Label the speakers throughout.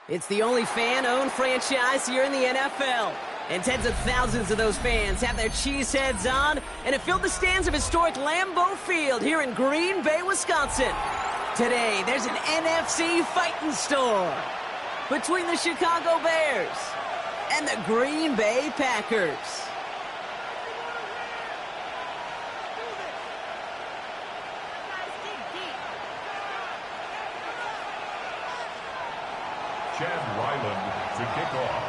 Speaker 1: It's the only fan-owned franchise here in the NFL. And tens of thousands of those fans have their cheeseheads on and have filled the stands of historic Lambeau Field here in Green Bay, Wisconsin. Today, there's an NFC fighting storm between the Chicago Bears and the Green Bay Packers.
Speaker 2: Chad Ryland to kick off.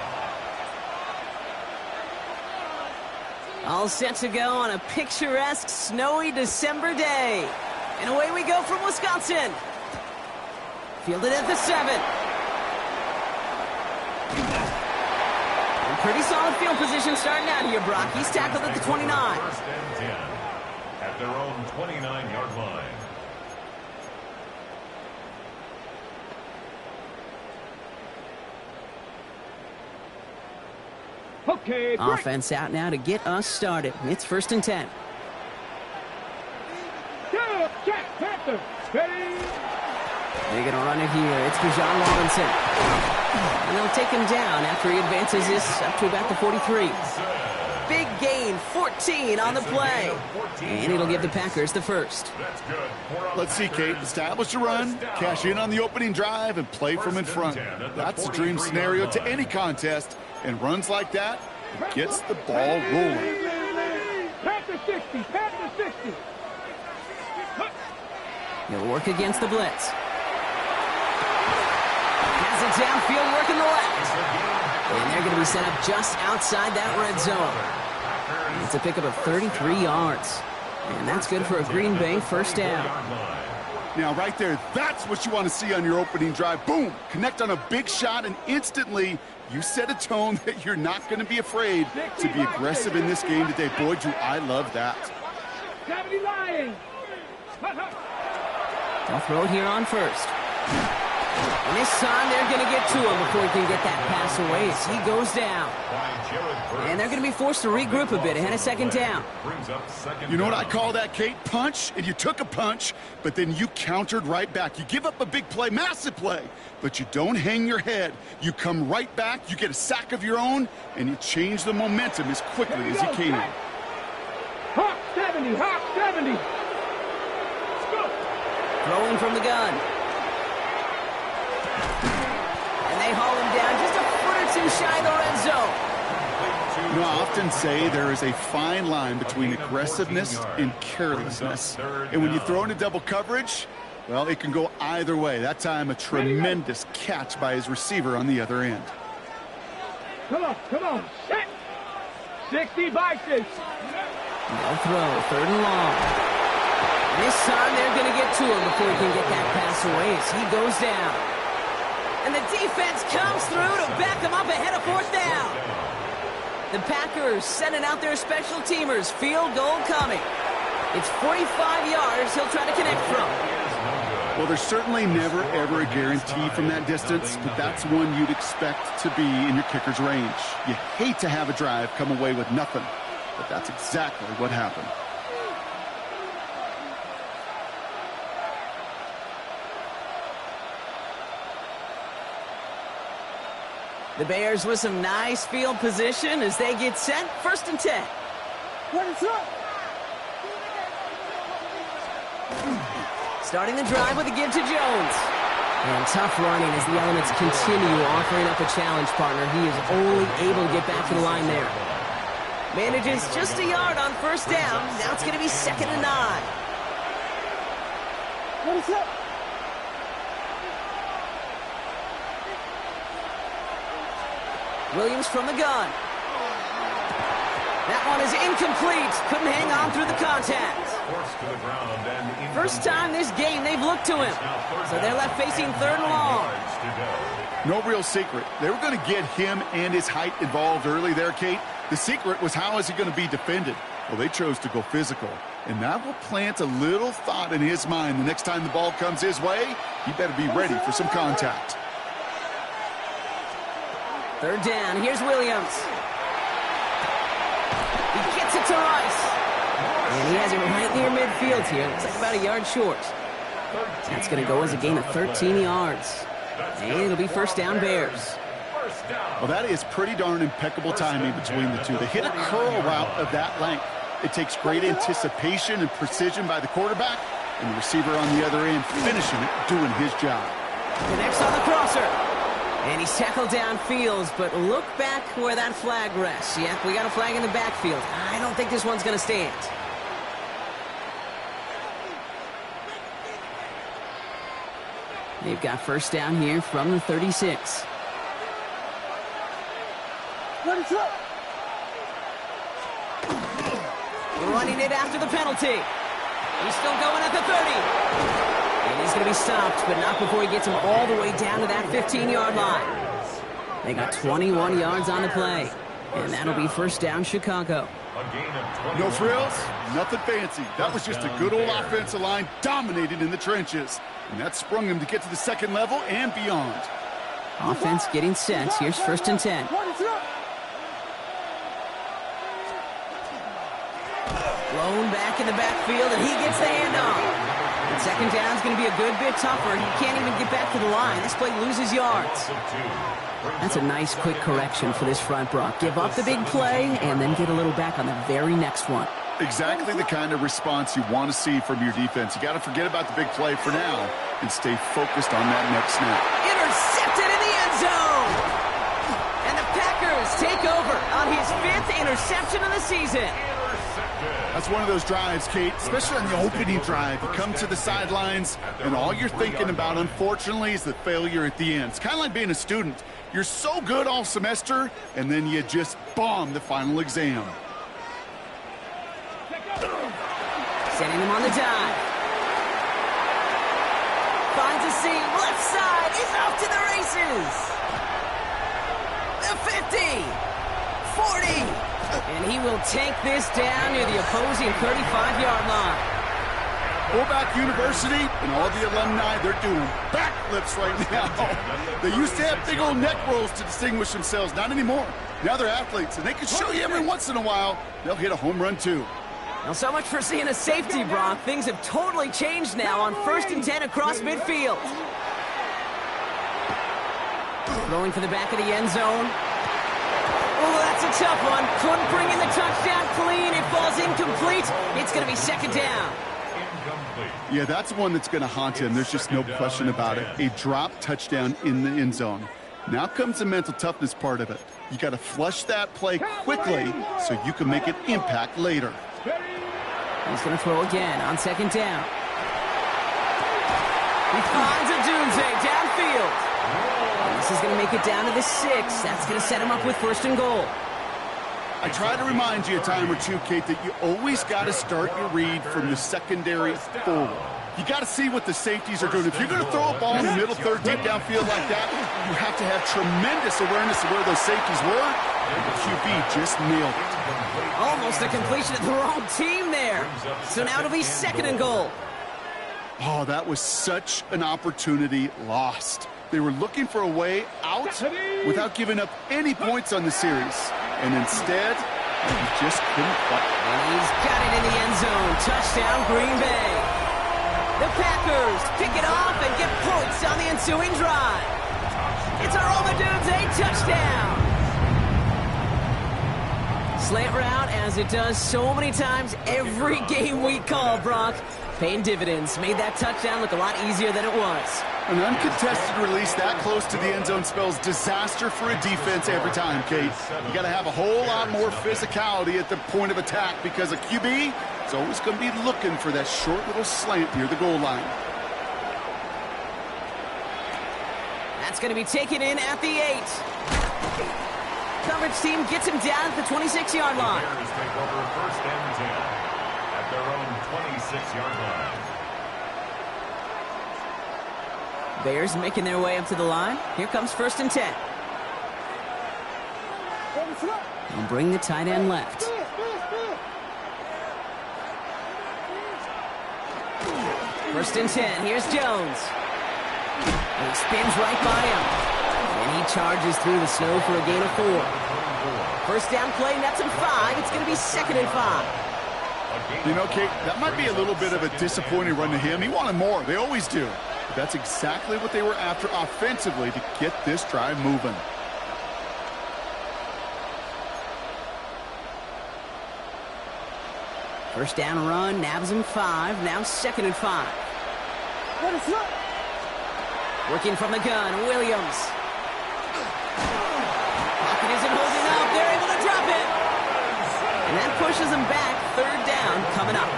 Speaker 1: All set to go on a picturesque, snowy December day. And away we go from Wisconsin. Fielded at the 7. And pretty solid field position starting out here, Brock. He's tackled at the 29.
Speaker 2: First and 10 at their own 29-yard line.
Speaker 3: Okay,
Speaker 1: offense out now to get us started. It's first and 10. They're going to run it here. It's Bijan Robinson. And they'll take him down after he advances this up to about the 43. Big gain, 14 on the play. And it'll give the Packers the first.
Speaker 4: Let's see, Kate. Establish a run, cash in on the opening drive, and play from in front. That's a dream scenario to any contest. And runs like that gets the ball rolling.
Speaker 3: Panther 60, Panther 60.
Speaker 1: He'll work against the blitz. Has it downfield, working the left. And they're going to be set up just outside that red zone. It's a pickup of 33 yards. And that's good for a Green Bay first down.
Speaker 4: Now, right there, that's what you want to see on your opening drive. Boom! Connect on a big shot, and instantly you set a tone that you're not going to be afraid to be aggressive in this game today. Boy, do I love that.
Speaker 1: They'll throw it here on first. And this time they're going to get to him before he can get that pass away as he goes down. And they're going to be forced to regroup a bit ahead of second down.
Speaker 4: You know what I call that, Kate? Punch, and you took a punch, but then you countered right back. You give up a big play, massive play, but you don't hang your head. You come right back, you get a sack of your own, and you change the momentum as quickly as you can.
Speaker 3: Hawk 70, Hawk 70. Let's go.
Speaker 1: Throwing from the gun. And they haul him down just a foot or two shy of the red zone.
Speaker 4: You know, I often say there is a fine line between aggressiveness and carelessness. And when you throw into double coverage, well, it can go either way. That time, a tremendous catch by his receiver on the other end.
Speaker 3: Come on, set. 60 by 6.
Speaker 1: They'll throw, third and long. And this time, they're going to get to him before he can get that pass away as he goes down. And the defense comes through to back him up ahead of fourth down. The Packers sending out their special teamers. Field goal coming. It's 45 yards he'll try to connect from.
Speaker 4: Well, there's certainly never, ever a guarantee from that distance, but that's one you'd expect to be in your kicker's range. You hate to have a drive come away with nothing, but that's exactly what happened.
Speaker 1: The Bears with some nice field position as they get set. First and 10.
Speaker 3: What is up?
Speaker 1: Starting the drive with a give to Jones. And tough running as the elements continue offering up a challenge partner. He is only able to get back to the line there. Manages just a yard on first down. Now it's going to be second and 9.
Speaker 3: What is up?
Speaker 1: Williams from the gun. That one is incomplete. Couldn't hang on through the contact.
Speaker 2: Forced to the ground and
Speaker 1: First time this game they've looked to him. So they're left facing 3rd and long.
Speaker 4: No real secret. They were going to get him and his height involved early there, Kate. The secret was, how is he going to be defended? Well, they chose to go physical. And that will plant a little thought in his mind. The next time the ball comes his way, he better be ready for some contact.
Speaker 1: 3rd down. Here's Williams. He gets it to Rice. And he has it right near midfield here. Looks like about a yard short. That's going to go as a gain of 13 yards. And it'll be 1st down Bears.
Speaker 4: Well, that is pretty darn impeccable timing between the two. They hit a curl route of that length. It takes great anticipation and precision by the quarterback, and the receiver on the other end finishing it, doing his job.
Speaker 1: Connects on the crosser. And he's tackled downfield, but look back where that flag rests. Yep, we got a flag in the backfield. I don't think this one's going to stand. They've got 1st down here from the 36.
Speaker 3: What is up?
Speaker 1: Running it after the penalty. He's still going at the 30. And he's going to be stopped, but not before he gets him all the way down to that 15-yard line. They got 21 yards on the play. And that'll be 1st down Chicago.
Speaker 4: No frills, nothing fancy. That was just a good old offensive line dominated in the trenches. And that sprung him to get to the 2nd level and beyond.
Speaker 1: Offense getting set. Here's 1st and 10. Blown back in the backfield, and he gets the handoff. And 2nd down is going to be a good bit tougher. He can't even get back to the line. This play loses yards. That's a nice, quick correction for this front, Brock. Give up the big play, and then get a little back on the very next one.
Speaker 4: Exactly the kind of response you want to see from your defense. You got to forget about the big play for now and stay focused on that next snap.
Speaker 1: Intercepted in the end zone. And the Packers take over on his 5th interception of the season.
Speaker 4: That's one of those drives, Kate, especially on the opening drive. You come to the sidelines, and all you're thinking about, unfortunately, is the failure at the end. It's kind of like being a student. You're so good all semester, and then you just bomb the final exam.
Speaker 1: Sending him on the dive. Finds a seam, left side, he's off to the races. The 50, 40, and he will take this down near the opposing 35-yard line.
Speaker 4: Fullback University and all the alumni, they're doing backflips right now. They used to have big old neck rolls to distinguish themselves. Not anymore. Now they're athletes, and they can show you every once in a while they'll hit a home run too.
Speaker 1: Well, so much for seeing a safety, Brock. Things have totally changed now on 1st and 10 across midfield. Throwing for the back of the end zone. Oh, that's a tough one. Couldn't bring in the touchdown clean. It falls incomplete. It's going to be 2nd down.
Speaker 4: Yeah, that's one that's going to haunt him. There's just no question about it. A drop touchdown in the end zone. Now comes the mental toughness part of it. You got to flush that play quickly so you can make an impact later.
Speaker 1: He's going to throw again on 2nd down. He finds a Dunze downfield. And this is going to make it down to the 6. That's going to set him up with 1st and goal.
Speaker 4: I try to remind you a time or two, Kate, that you always got to start your read from the secondary forward. You got to see what the safeties are doing. If you're going to throw a ball in the middle third deep downfield like that, you have to have tremendous awareness of where those safeties were. And the QB just nailed it.
Speaker 1: Almost a completion of the wrong team there. So now it'll be 2nd and goal.
Speaker 4: Oh, that was such an opportunity lost. They were looking for a way out without giving up any points on the series. And instead, he just couldn't quite.
Speaker 1: And he's got it in the end zone. Touchdown, Green Bay. The Packers pick it off and get points on the ensuing drive. It's a Dunze touchdown. Slant route, as it does so many times every game we call, Brock. Paying dividends. Made that touchdown look a lot easier than it was.
Speaker 4: An uncontested release that close to the end zone spells disaster for a defense every time, Kate. You got to have a whole lot more physicality at the point of attack because a QB is always going to be looking for that short little slant near the goal line.
Speaker 1: That's going to be taken in at the 8. coverage team gets him down at the 26-yard line.
Speaker 2: The Bears take over 1st and 10 at their own 26-yard line.
Speaker 1: Bears making their way up to the line. Here comes 1st and 10. They'll bring the tight end left. First and 10. Here's Jones. And he spins right by him. And he charges through the snow for a gain of 4. First down play, nets him 5. It's going to be 2nd and 5.
Speaker 4: You know, Kate, that might be a little bit of a disappointing run to him. He wanted more. They always do. But that's exactly what they were after offensively to get this drive moving.
Speaker 1: First down run, nabs him 5. Now 2nd and 5. Working from the gun, Williams. Pocket isn't holding up. They're able to drop it. And that pushes them back. 3rd down coming up.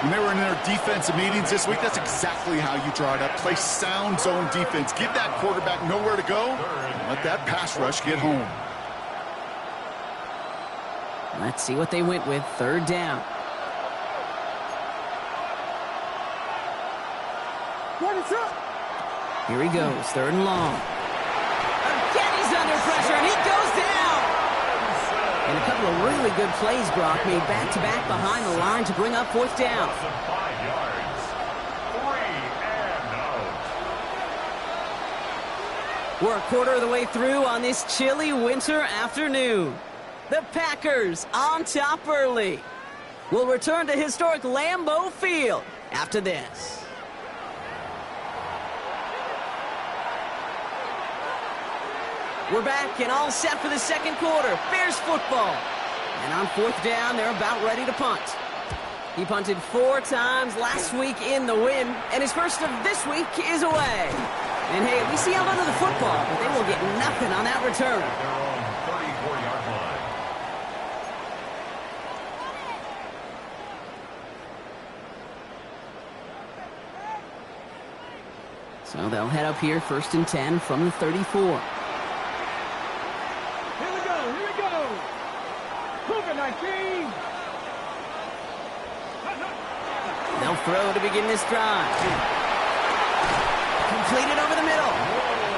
Speaker 4: When they were in their defensive meetings this week, that's exactly how you draw it up. Play sound zone defense. Give that quarterback nowhere to go. And let that pass rush get home.
Speaker 1: Let's see what they went with. 3rd down. Here he goes, 3rd and long. Again, he's under pressure, and he goes down. And a couple of really good plays, Brock, made back-to-back behind the line to bring up 4th down.
Speaker 2: 5 yards. 3 and out.
Speaker 1: We're a quarter of the way through on this chilly winter afternoon. The Packers on top early. We'll return to historic Lambeau Field after this. We're back and all set for the 2nd quarter. Bears football. And on 4th down, they're about ready to punt. He punted 4 times last week in the win, and his first of this week is away. And hey, we see out under the football, but they will get nothing on that return.
Speaker 2: Their own 34-yard line.
Speaker 1: So they'll head up here, 1st and 10 from the 34. They'll throw to begin this drive. Completed over the middle.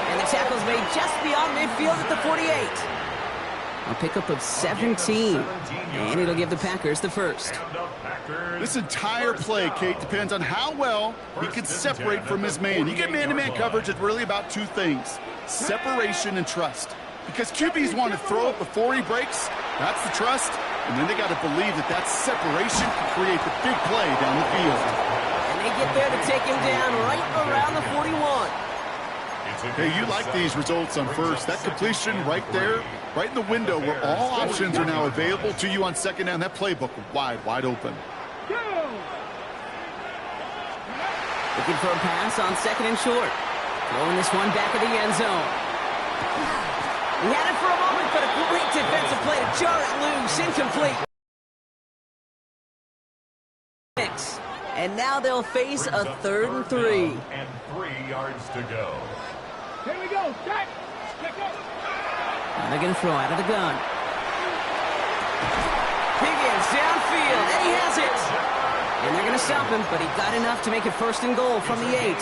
Speaker 1: And the tackle's made just beyond midfield at the 48. A pickup of 17. And it'll give the Packers the first.
Speaker 4: This entire play, Kate, depends on how well he can separate from his man. You get man-to-man coverage, it's really about 2 things. Separation and trust. Because QBs want to throw it before he breaks. That's the trust. And then they got to believe that that separation can create the big play down the field.
Speaker 1: And they get there to take him down right around the 41.
Speaker 4: Hey, you like these results on first. That completion right there, right in the window where all options are now available to you on 2nd down. That playbook wide open.
Speaker 1: Looking for a pass on 2nd and short. Throwing this one back of the end zone. He had it for a moment, but a great defensive play to jar it loose. Incomplete. And now they'll face a 3rd and 3.
Speaker 2: And 3 yards to go.
Speaker 3: Here we go. Set.
Speaker 1: Now they're going to throw out of the gun. Higgins downfield, and he has it. And they're going to stop him, but he got enough to make it 1st and goal from the 8.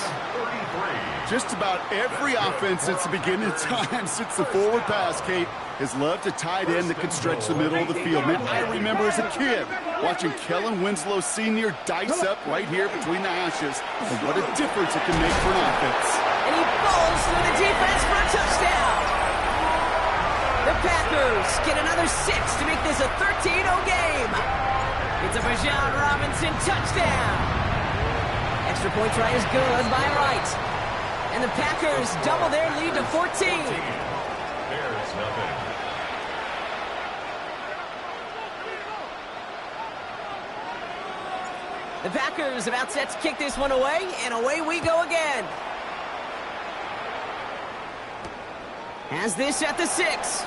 Speaker 4: Just about every offense since the beginning of time, since the forward pass, Kate, has loved a tight end that can stretch the middle of the field. Man, I remember as a kid watching Kellen Winslow Sr. dice up right here between the hashes. And what a difference it can make for an offense.
Speaker 1: And he falls through the defense for a touchdown. The Packers get another 6 to make this a 13-0 game. It's a Bijan Robinson touchdown. Extra point try is good by Wright. And the Packers double their lead to 14.
Speaker 2: Bears nothing.
Speaker 1: The Packers about set to kick this one away, and away we go again. Has this at the 6.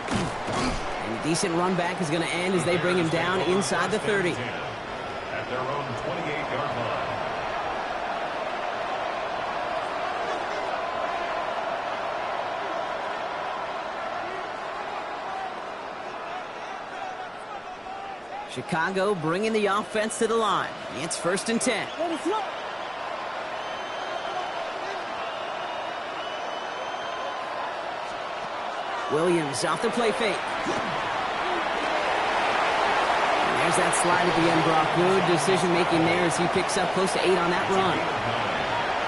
Speaker 1: And a decent run back is going to end as they bring him down inside the 30.
Speaker 2: At their own 28-yard line.
Speaker 1: Chicago bringing the offense to the line. It's 1st and 10. Williams off the play fake. And there's that slide at the end, Brock. Good decision-making there as he picks up close to 8 on that run.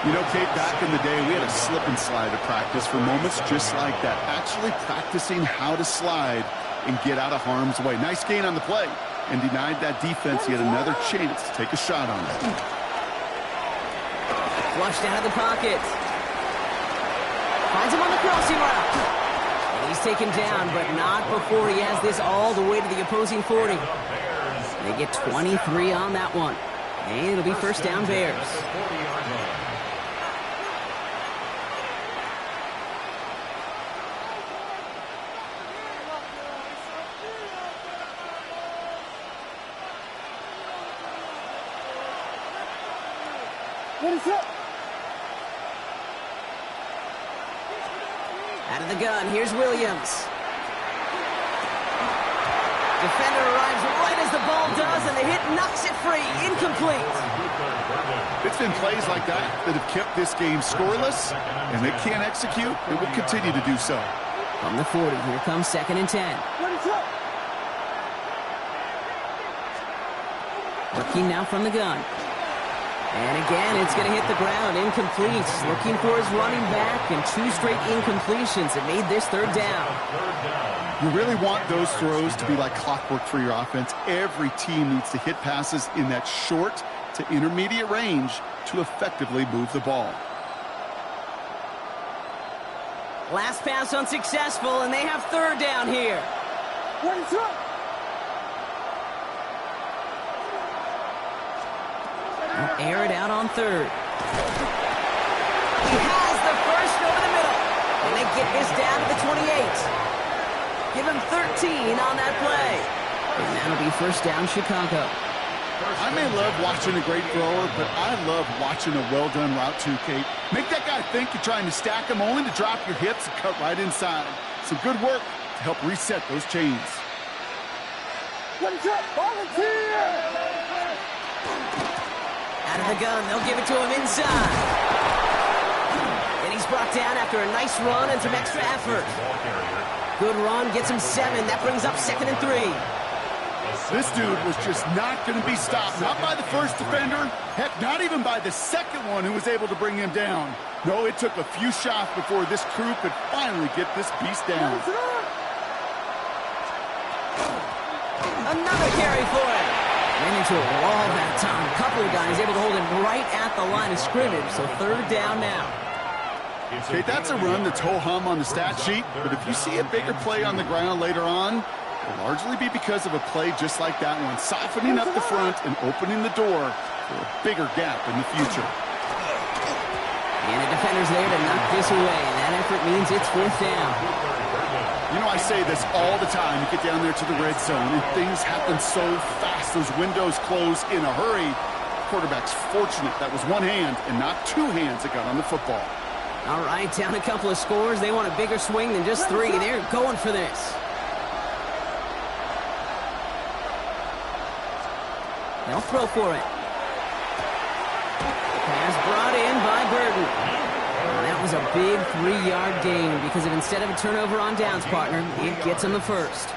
Speaker 4: You know, Kate, back in the day, we had a slip and slide to practice for moments just like that. Actually practicing how to slide and get out of harm's way. Nice gain on the play, and denied that defense yet another chance to take a shot on it.
Speaker 1: Flushed out of the pocket. Finds him on the crossing route. And he's taken down, but not before he has this all the way to the opposing 40. They get 23 on that one. And it'll be 1st down Bears.
Speaker 3: What is up?
Speaker 1: Out of the gun, here's Williams. Defender arrives right as the ball does, and the hit knocks it free. Incomplete.
Speaker 4: It's been plays like that that have kept this game scoreless, and they can't execute. It will continue to do so.
Speaker 1: From the 40, here comes 2nd and 10.
Speaker 3: What is up?
Speaker 1: Looking now from the gun. And again, it's going to hit the ground. Incomplete. Looking for his running back, and 2 straight incompletions. It made this 3rd down.
Speaker 4: You really want those throws to be like clockwork for your offense. Every team needs to hit passes in that short to intermediate range to effectively move the ball.
Speaker 1: Last pass unsuccessful, and they have 3rd down here.
Speaker 3: What is up?
Speaker 1: Air it out on 3rd. He has the first over the middle. And they get this down to the 28. Give him 13 on that play. And that'll be 1st down Chicago.
Speaker 4: I may love watching a great thrower, but I love watching a well-done route too, Kate. Make that guy think you're trying to stack him, only to drop your hips and cut right inside. Some good work to help reset those chains.
Speaker 3: What is up? Volunteer!
Speaker 1: Out of the gun, they'll give it to him inside. And he's brought down after a nice run and some extra effort. Good run, gets him 7. That brings up 2nd and 3.
Speaker 4: This dude was just not going to be stopped. Not by the first defender. Heck, not even by the second one who was able to bring him down. No, it took a few shots before this crew could finally get this beast down.
Speaker 1: Another carry for him. Ran into a wall that time. A couple of guys able to hold him right at the line of scrimmage. So 3rd down now.
Speaker 4: Okay, that's a run that's ho-hum on the stat sheet. But if you see a bigger play on the ground later on, it'll largely be because of a play just like that one. Softening up the front and opening the door for a bigger gap in the future.
Speaker 1: And the defender's there to knock this away. That effort means it's 4th down.
Speaker 4: You know, I say this all the time. You get down there to the red zone, and things happen so fast. Those windows close in a hurry. Quarterback's fortunate that was one hand and not 2 hands that got on the football.
Speaker 1: All right, down a couple of scores. They want a bigger swing than just 3. They're going for this. They'll throw for it. Pass brought in by Burton. And that was a big 3-yard gain because instead of a turnover on downs, partner, it gets him the 1st.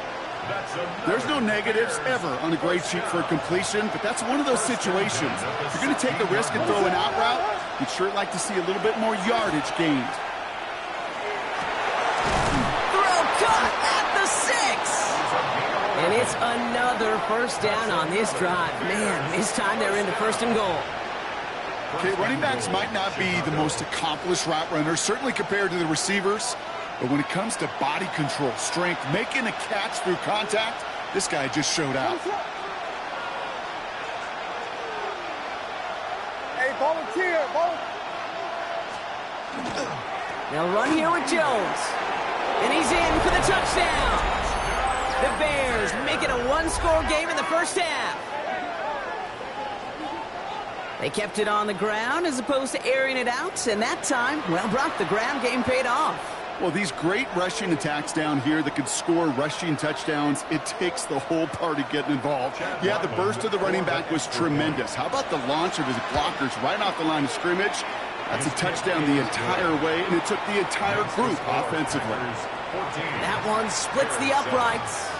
Speaker 4: There's no negatives ever on a grade sheet for a completion, but that's one of those situations. If you're going to take a risk and throw an out route, you'd sure like to see a little bit more yardage gained.
Speaker 1: Throw caught at the 6. And it's another 1st down on this drive. Man, this time they're into 1st and goal.
Speaker 4: Okay, running backs might not be the most accomplished route runners, certainly compared to the receivers. But when it comes to body control, strength, making a catch through contact, this guy just showed out.
Speaker 3: Hey, volunteer!
Speaker 1: They'll run here with Jones. And he's in for the touchdown. The Bears make it a 1-score game in the 1st half. They kept it on the ground as opposed to airing it out. And that time, well, Brock, the ground game paid off.
Speaker 4: Well, these great rushing attacks down here that could score rushing touchdowns, it takes the whole party getting involved. Yeah, the burst of the running back was tremendous. How about the launch of his blockers right off the line of scrimmage? That's a touchdown the entire way, and it took the entire group offensively.
Speaker 1: That one splits the uprights.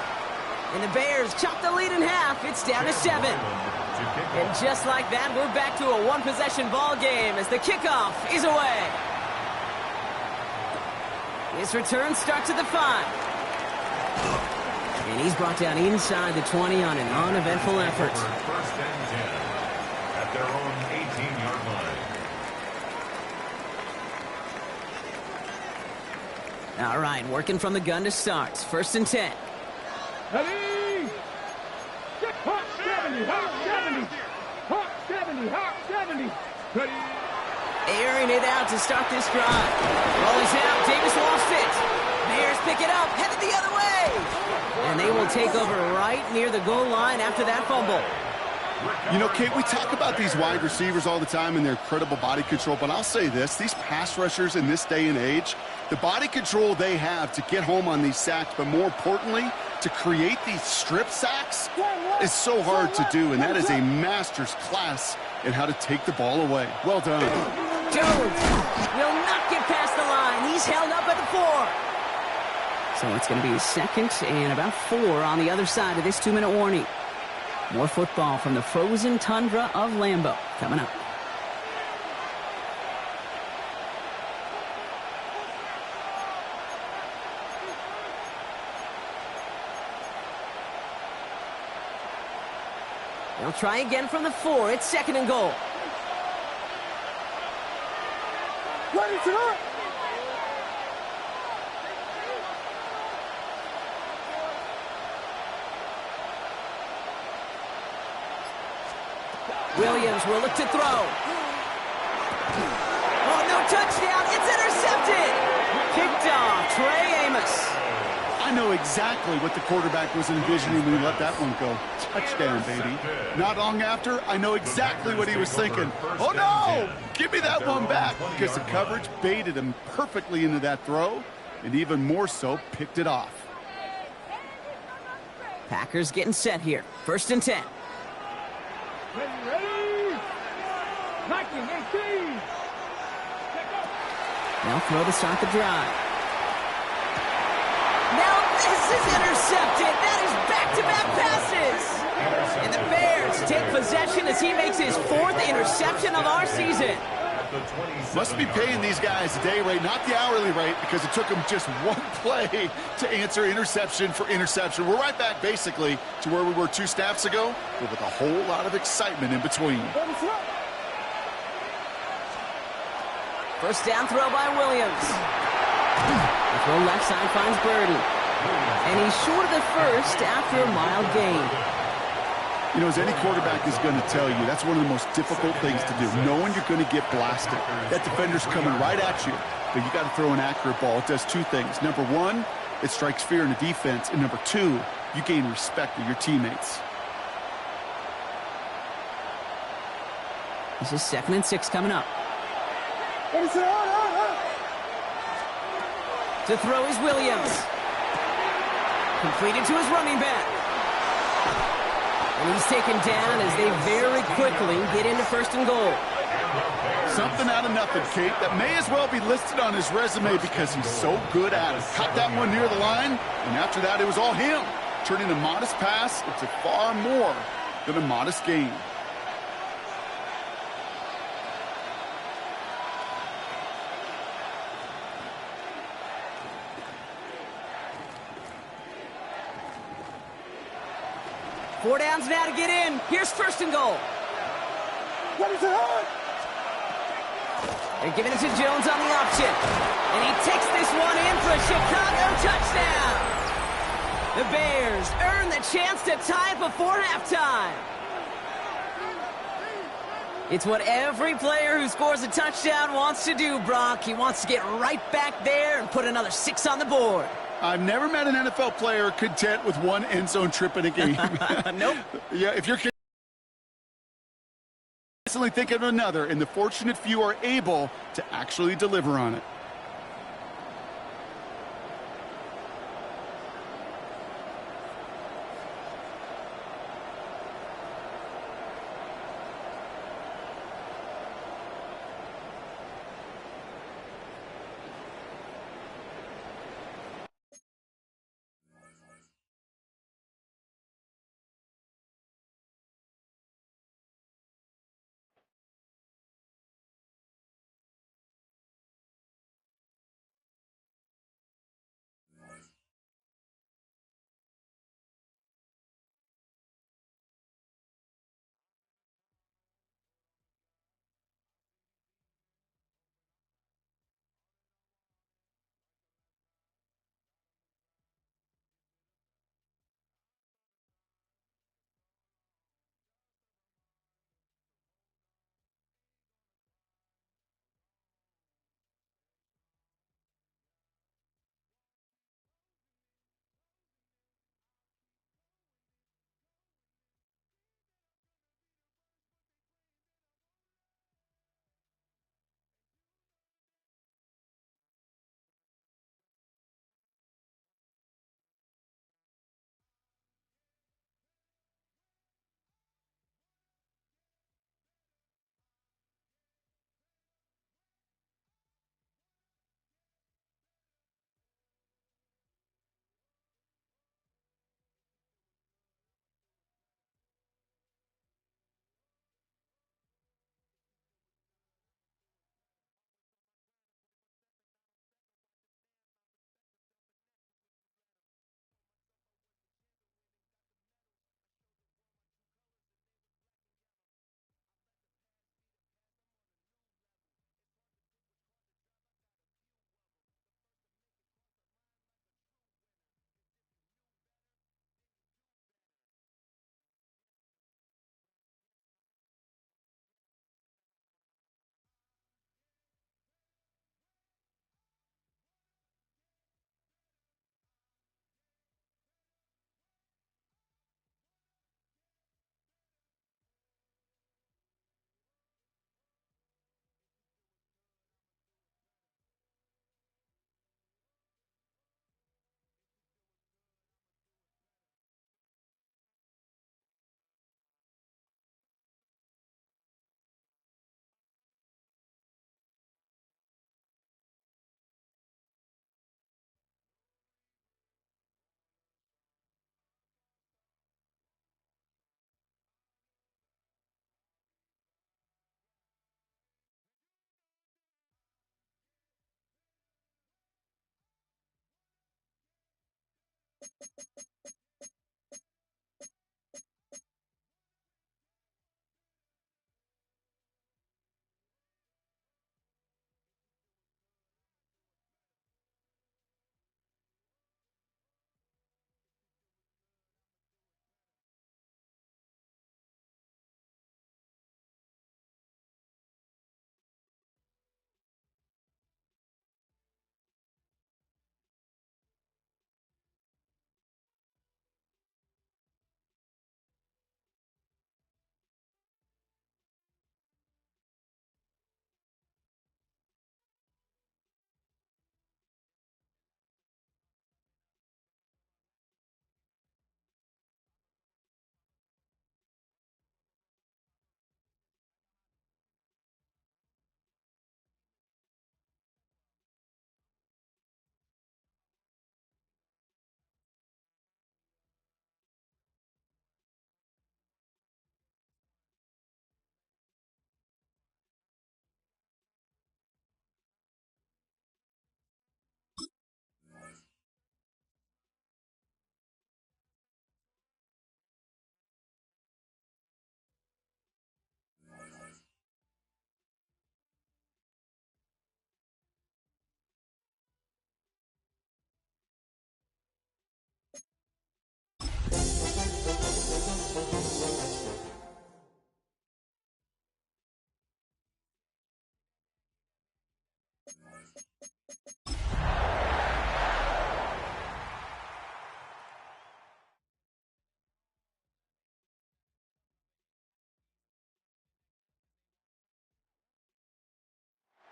Speaker 1: And the Bears chop the lead in half. It's down to 7. And just like that, we're back to a one-possession ball game as the kickoff is away. His return starts at the 5. And he's brought down inside the 20 on an uneventful effort.
Speaker 2: First and 10 at their own 18-yard line.
Speaker 1: All right, working from the gun to start. First and 10.
Speaker 3: Ready? Hawk 70, Hawk 70. Hawk 70, Hawk 70. Ready?
Speaker 1: Airing it out to start this drive. Ball is out. Davis lost it. Bears pick it up. Headed the other way. And they will take over right near the goal line after that fumble.
Speaker 4: You know, Kate, we talk about these wide receivers all the time and their incredible body control, but I'll say this, these pass rushers in this day and age, the body control they have to get home on these sacks, but more importantly, to create these strip sacks is so hard to do, and that is a master's class in how to take the ball away. Well done.
Speaker 1: Jones will not get past the line. He's held up at the 4. So it's going to be a second and about 4 on the other side of this 2-minute warning. More football from the frozen tundra of Lambeau coming up. They'll try again from the 4. It's second and goal.
Speaker 3: Ready to run.
Speaker 1: Williams will look to throw. Oh, no touchdown. It's intercepted. Picked off. Trey Amos.
Speaker 4: I know exactly what the quarterback was envisioning when he let that one go. Touchdown, baby. Not long after, I know exactly what he was thinking. Oh, no! Give me that one back, because the coverage baited him perfectly into that throw, and even more so, picked it off.
Speaker 1: Packers getting set here. First and 10.
Speaker 3: Ready? 19, 18.
Speaker 1: They'll throw to start the drive. Now this is intercepted. That is back-to-back passes. And the Bears take possession as he makes his 4th interception of our season.
Speaker 4: Must be paying these guys a day rate, not the hourly rate, because it took them just one play to answer interception for interception. We're right back, basically, to where we were 2 snaps ago, but with a whole lot of excitement in between.
Speaker 1: First down throw by Williams. The throw left side finds Birdie. And he's short of the first after a mild gain.
Speaker 4: You know, as any quarterback is going to tell you, that's one of the most difficult things to do, knowing you're going to get blasted. That defender's coming right at you, but you got to throw an accurate ball. It does 2 things. Number 1, it strikes fear in the defense, and number 2, you gain respect of your teammates.
Speaker 1: This is 2nd and 6 coming up. To throw is Williams. Completed to his running back. And he's taken down as they very quickly get into 1st and goal.
Speaker 4: Something out of nothing, Kate, that may as well be listed on his resume because he's so good at it. Caught that one near the line, and after that it was all him. Turning a modest pass into far more than a modest gain.
Speaker 1: Four downs now to get in. Here's 1st and goal.
Speaker 3: Ready to run.
Speaker 1: They're giving it to Jones on the option. And he takes this one in for a Chicago touchdown. The Bears earn the chance to tie before halftime. It's what every player who scores a touchdown wants to do, Brock. He wants to get right back there and put another 6 on the board.
Speaker 4: I've never met an NFL player content with 1 end zone trip in a game.
Speaker 1: Nope.
Speaker 4: Yeah, if you're constantly thinking of another, and the fortunate few are able to actually deliver on it.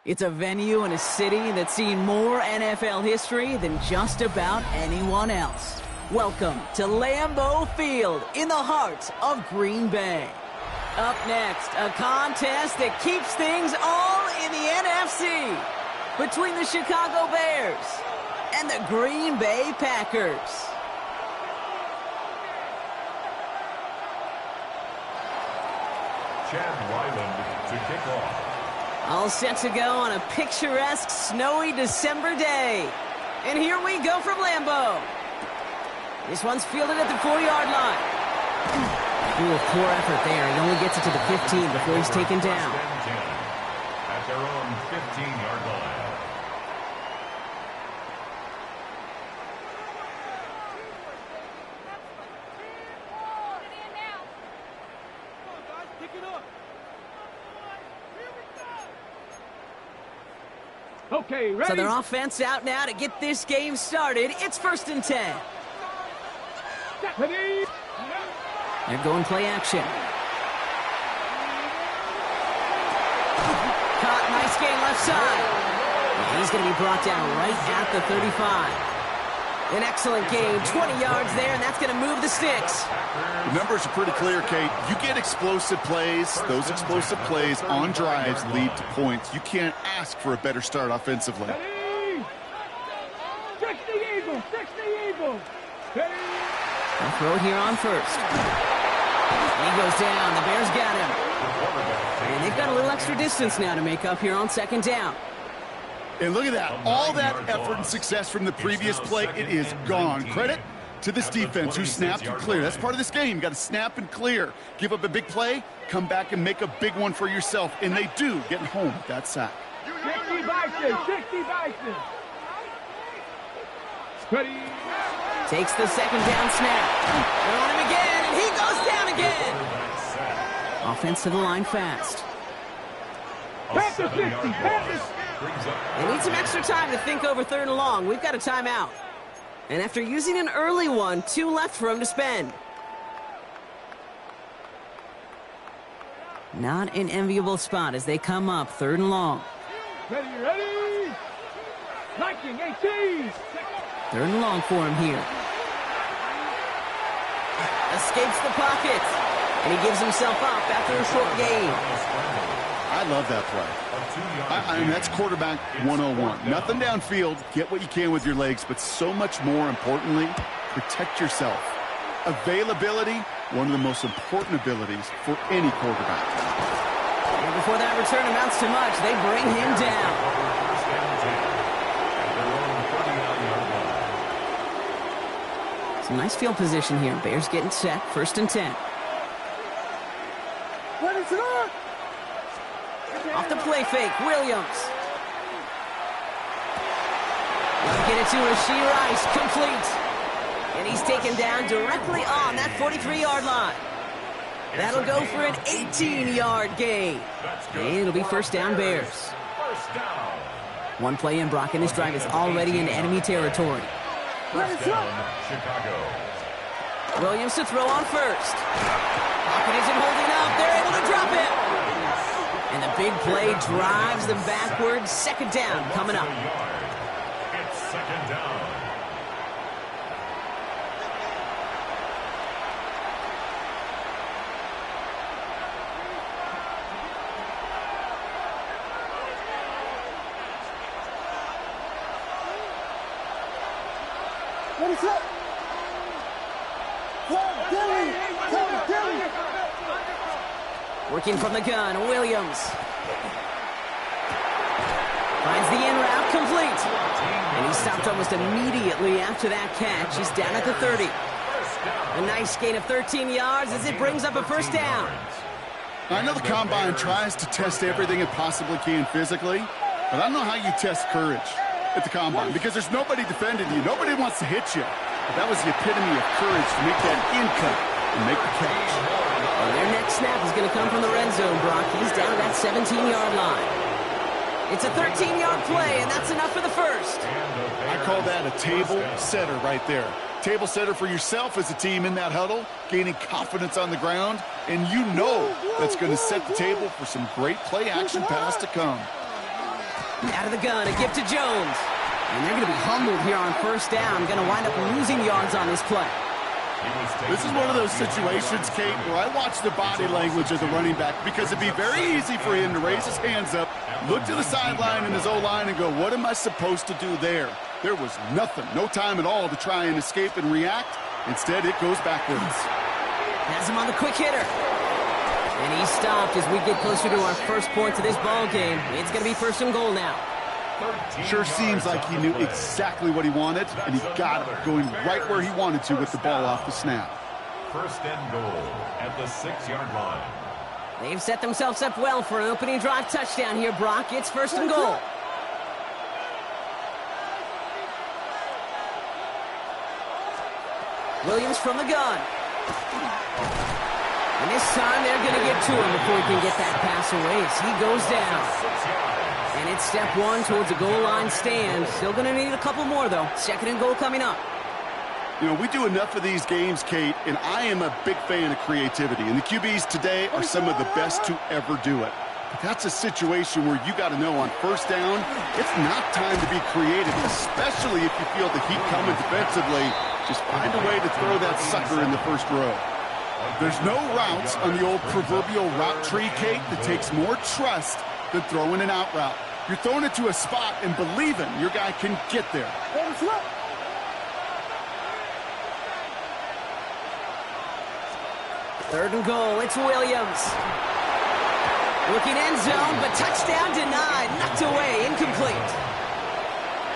Speaker 1: It's a venue and a city that's seen more NFL history than just about anyone else. Welcome to Lambeau Field in the heart of Green Bay. Up next, a contest that keeps things all in the NFC between the Chicago Bears and the Green Bay Packers.
Speaker 2: Chad Ryland to kick off.
Speaker 1: All set to go on a picturesque, snowy December day. And here we go from Lambeau. This one's fielded at the 4-yard line. Ooh, poor effort there. He only gets it to the 15 before he's taken down.
Speaker 2: At their own 15-yard line.
Speaker 3: Okay, ready?
Speaker 1: So their offense out now to get this game started. It's 1st and 10.
Speaker 3: Ready?
Speaker 1: They're going play action. Caught, nice gain left side. And he's going to be brought down right at the 35. An excellent gain, 20 yards there, and that's going to move the sticks.
Speaker 4: The numbers are pretty clear, Kate. You get explosive plays. Those explosive plays on drives lead to points. You can't ask for a better start offensively.
Speaker 3: Ready? 60 Eagles, 60 Eagles. Ready?
Speaker 1: They'll throw it here on first. He goes down. The Bears got him. And they've got a little extra distance now to make up here on 2nd down.
Speaker 4: And look at that. All that effort and success from the previous play, it is gone. Credit to this defense who snapped and cleared. That's part of this game. You got to snap and clear. Give up a big play, come back and make a big one for yourself. And they do, getting home with that sack.
Speaker 3: 60 Bison, 60 Bison. Ready?
Speaker 1: Takes the 2nd down snap. They're on him again, and he goes down again. Offense to the line fast.
Speaker 3: Panthers 60, Panthers.
Speaker 1: They need some extra time to think over 3rd and long. We've got a timeout. And after using an early one, 2 left for him to spend. Not an enviable spot as they come up 3rd and long.
Speaker 3: Ready, ready. 1918.
Speaker 1: 3rd and long for him here. Escapes the pocket. And he gives himself up after a short gain.
Speaker 4: I love that play. I mean, that's quarterback 101. Nothing downfield. Get what you can with your legs, but so much more importantly, protect yourself. Availability, one of the most important abilities for any quarterback.
Speaker 1: And before that return amounts to much, they bring him down. Some nice field position here. Bears getting set. 1st and 10. Off the play fake, Williams. He'll get it to Rashee Rice, complete. And he's taken down directly on that 43-yard line. That'll go for an 18-yard gain. And it'll be 1st down Bears. One play in, Brock, and this drive is already in enemy territory.
Speaker 2: 1st down, Chicago.
Speaker 1: Williams to throw on 1st. Pocket isn't holding up. They're able to drop it. And the big play drives them backwards. 2nd down coming up.
Speaker 2: It's 2nd down.
Speaker 3: What is up?
Speaker 1: Working from the gun, Williams. Finds the in route, complete. And he stopped almost immediately after that catch. He's down at the 30. A nice gain of 13 yards as it brings up a 1st down.
Speaker 4: I know the Combine tries to test everything it possibly can physically, but I don't know how you test courage at the Combine because there's nobody defending you. Nobody wants to hit you. But that was the epitome of courage to make that in cut and make the catch.
Speaker 1: Well, their next snap is going to come from the red zone, Brock. He's down at that 17-yard line. It's a 13-yard play, and that's enough for the 1st.
Speaker 4: I call that a table setter right there. Table setter for yourself as a team in that huddle, gaining confidence on the ground, and you know that's going to set the table for some great play-action pass to come.
Speaker 1: Out of the gun, a gift to Jones. And they're going to be humbled here on 1st down. Going to wind up losing yards on this play.
Speaker 4: This is one of those situations, Kate, where I watch the body language of the running back because it'd be very easy for him to raise his hands up, look to the sideline in his O-line and go, what am I supposed to do there? There was nothing, no time at all to try and escape and react. Instead, it goes backwards.
Speaker 1: Has him on the quick hitter. And he's stopped as we get closer to our 1st point to this ball game. It's going to be 1st and goal now.
Speaker 4: Sure seems like he knew exactly what he wanted, and he got it going right where he wanted to with the ball off the snap.
Speaker 2: 1st and goal at the 6-yard line.
Speaker 1: They've set themselves up well for an opening drive touchdown here, Brock. It's 1st and goal. Williams from the gun. And this time they're going to get to him before he can get that pass away as he goes down. And it's step 1 towards a goal line stand. Still going to need a couple more, though. 2nd and goal coming up.
Speaker 4: You know, we do enough of these games, Kate, and I am a big fan of creativity. And the QBs today are some of the best to ever do it. But that's a situation where you got to know on 1st down, it's not time to be creative, especially if you feel the heat coming defensively. Just find a way to throw that sucker in the 1st row. There's no routes on the old proverbial route tree, Kate, that takes more trust than throwing an out route. You're throwing it to a spot and believing your guy can get there.
Speaker 1: 3rd and goal, it's Williams. Looking end zone, but touchdown denied, knocked away, incomplete.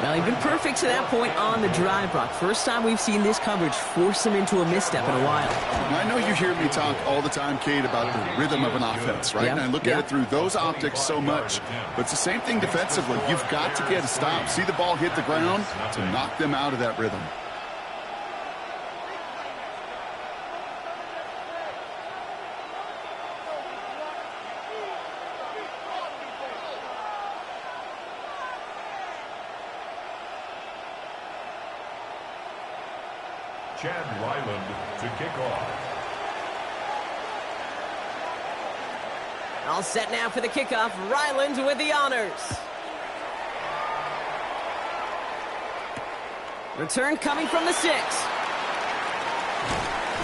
Speaker 1: Well, he's been perfect to that point on the drive, Brock. First time we've seen this coverage force him into a misstep in a while.
Speaker 4: I know you hear me talk all the time, Kate, about the rhythm of an offense, right?
Speaker 1: Yeah.
Speaker 4: And I look at it through those optics so much. But it's the same thing defensively. You've got to get a stop, see the ball hit the ground to knock them out of that rhythm.
Speaker 2: Chad Ryland to kick off.
Speaker 1: All set now for the kickoff. Ryland with the honors. Return coming from the 6.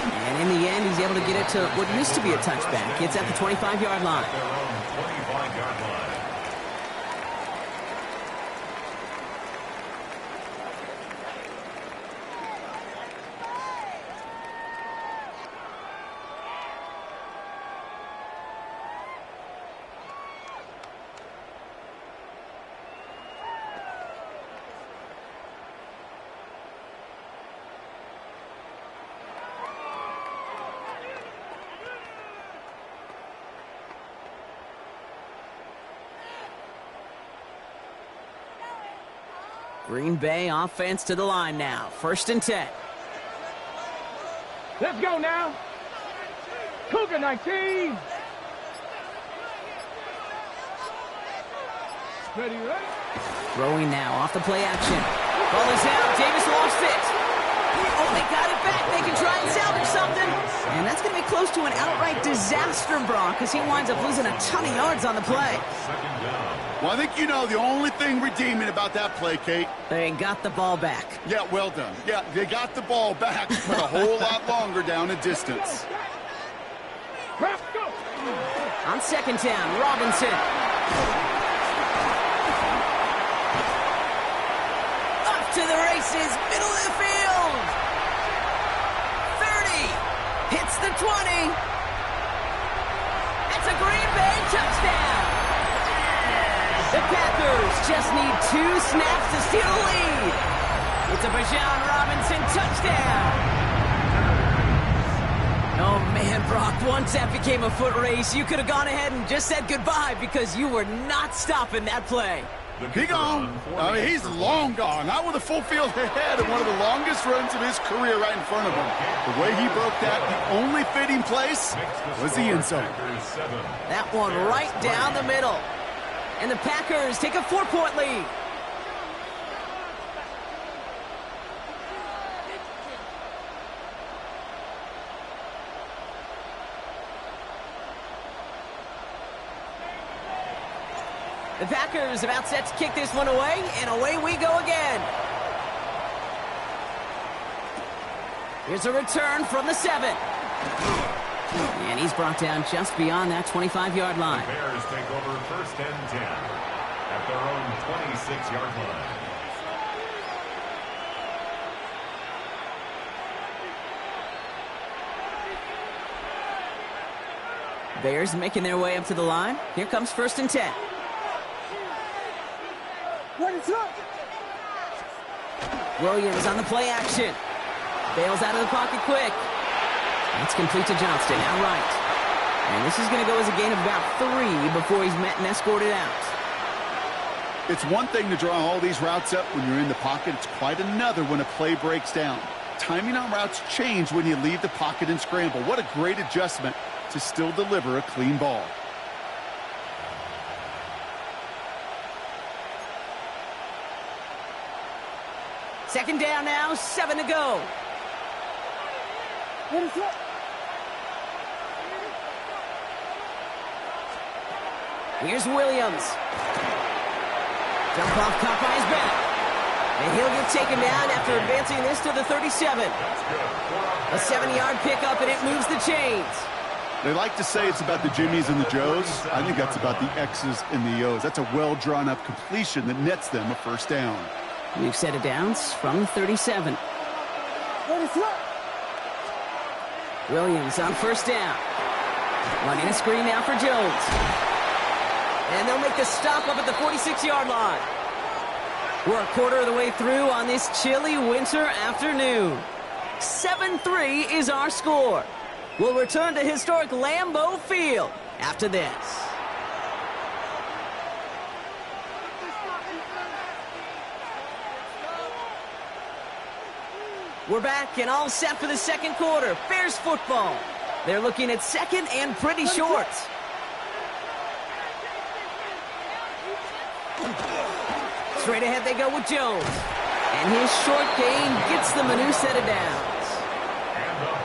Speaker 1: And in the end, he's able to get it to what used to be a touchback. It's at the 25-yard line.
Speaker 2: Their own 25-yard line.
Speaker 1: Green Bay offense to the line now. 1st and 10.
Speaker 3: Let's go now. Cougar 19. Ready, ready.
Speaker 1: Throwing now off the play action. Ball is out. Davis lost it. Oh, they got it back. They can try and salvage something. And that's going to be close to an outright disaster, Brock, because he winds up losing a ton of yards on the play.
Speaker 4: Well, I think you know the only thing redeeming about that play, Kate.
Speaker 1: They got the ball back.
Speaker 4: Yeah, well done. Yeah, they got the ball back, but a whole lot longer down in distance.
Speaker 3: Let's go.
Speaker 1: On 2nd down, Robinson. Up to the races, middle of the field. 30. Hits the 20. That's a Green Bay touchdown. The Packers just need 2 snaps to steal the lead. It's a Bijan Robinson touchdown. Oh, man, Brock, once that became a foot race, you could have gone ahead and just said goodbye because you were not stopping that play.
Speaker 4: He gone. I mean, he's long gone. Not with a full field ahead and one of the longest runs of his career right in front of him. The way he broke that, the only fitting place was the end zone.
Speaker 1: That one right down the middle. And the Packers take a 4-point lead. The Packers about set to kick this one away, and away we go again. Here's a return from the 7. And he's brought down just beyond that 25-yard line.
Speaker 2: The Bears take over 1st and 10 at their own 26-yard line.
Speaker 1: Bears making their way up to the line. Here comes 1st and 10. Williams on the play action. Bails out of the pocket quick. That's complete to Johnston, outright. And this is going to go as a gain of about 3 before he's met and escorted out.
Speaker 4: It's one thing to draw all these routes up when you're in the pocket. It's quite another when a play breaks down. Timing on routes change when you leave the pocket and scramble. What a great adjustment to still deliver a clean ball.
Speaker 1: Second down now, 7 to go. Here's Williams. Jump off, caught by his back. And he'll get taken down after advancing this to the 37. A 70-yard pickup, and it moves the chains.
Speaker 4: They like to say it's about the Jimmies and the Joes. I think that's about the X's and the O's. That's a well-drawn-up completion that nets them a 1st down.
Speaker 1: We've set it down from 37. Williams on 1st down. Running a screen now for Jones. And they'll make the stop up at the 46-yard line. We're a quarter of the way through on this chilly winter afternoon. 7-3 is our score. We'll return to historic Lambeau Field after this. We're back and all set for the 2nd quarter. Bears football. They're looking at 2nd and pretty short. Straight ahead they go with Jones. And his short gain gets them a new set of downs.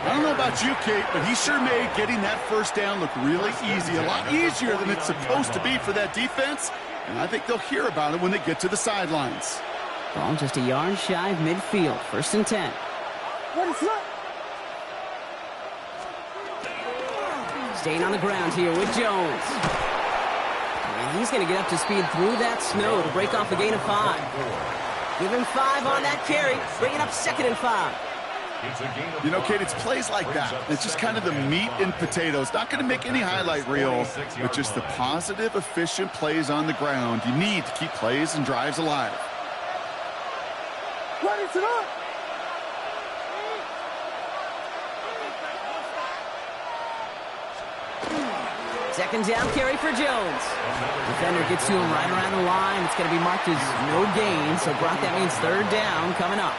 Speaker 4: I don't know about you, Kate, but he sure made getting that 1st down look really easy. A lot easier than it's supposed to be for that defense. And I think they'll hear about it when they get to the sidelines.
Speaker 1: Ball just a yard shy of midfield. 1st and 10. Staying on the ground here with Jones. And he's going to get up to speed through that snow to break off a gain of 5. Give him 5 on that carry, bringing up 2nd and 5.
Speaker 4: You know, Kate, it's plays like that. It's just kind of the meat and potatoes. Not going to make any highlight reel, but just the positive, efficient plays on the ground. You need to keep plays and drives alive.
Speaker 1: Second down carry for Jones. Defender gets to him right around the line. It's going to be marked as no gain. So, Brock, that means third down coming up.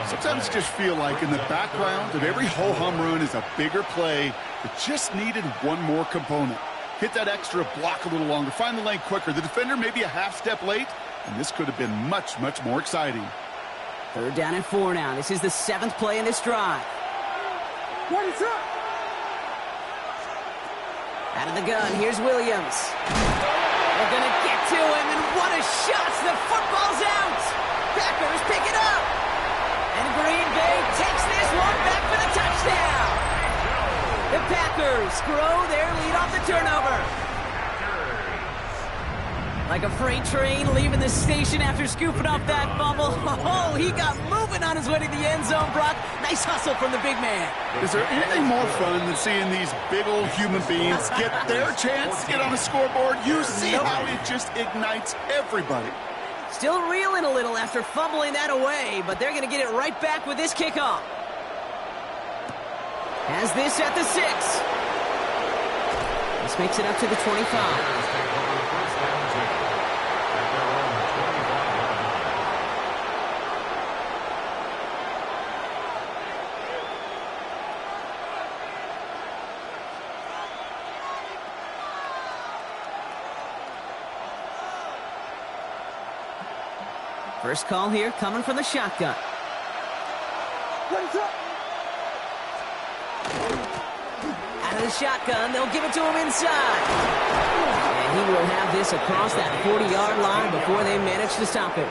Speaker 4: Sometimes you just feel like in the background of every ho-hum run is a bigger play that just needed one more component. Hit that extra block a little longer. Find the lane quicker. The defender maybe a half step late. And this could have been much, much more exciting.
Speaker 1: Third down and 4 now. This is the 7th play in this drive.
Speaker 3: What is up?
Speaker 1: Out of the gun, here's Williams. They're going to get to him, and what a shot! The football's out! Packers pick it up! And Green Bay takes this one back for the touchdown! The Packers grow their lead off the turnover. Like a freight train leaving the station after scooping off that fumble. Oh, he got moving on his way to the end zone, Brock. Nice hustle from the big man.
Speaker 4: Is there anything more fun than seeing these big old human beings get their chance to get on the scoreboard? You see how it just ignites everybody.
Speaker 1: Still reeling a little after fumbling that away, but they're going to get it right back with this kickoff. Has this at the 6. This makes it up to the 25. First call here coming from the shotgun.
Speaker 3: What is up?
Speaker 1: Out of the shotgun, they'll give it to him inside. And he will have this across that 40-yard line before they manage to stop him.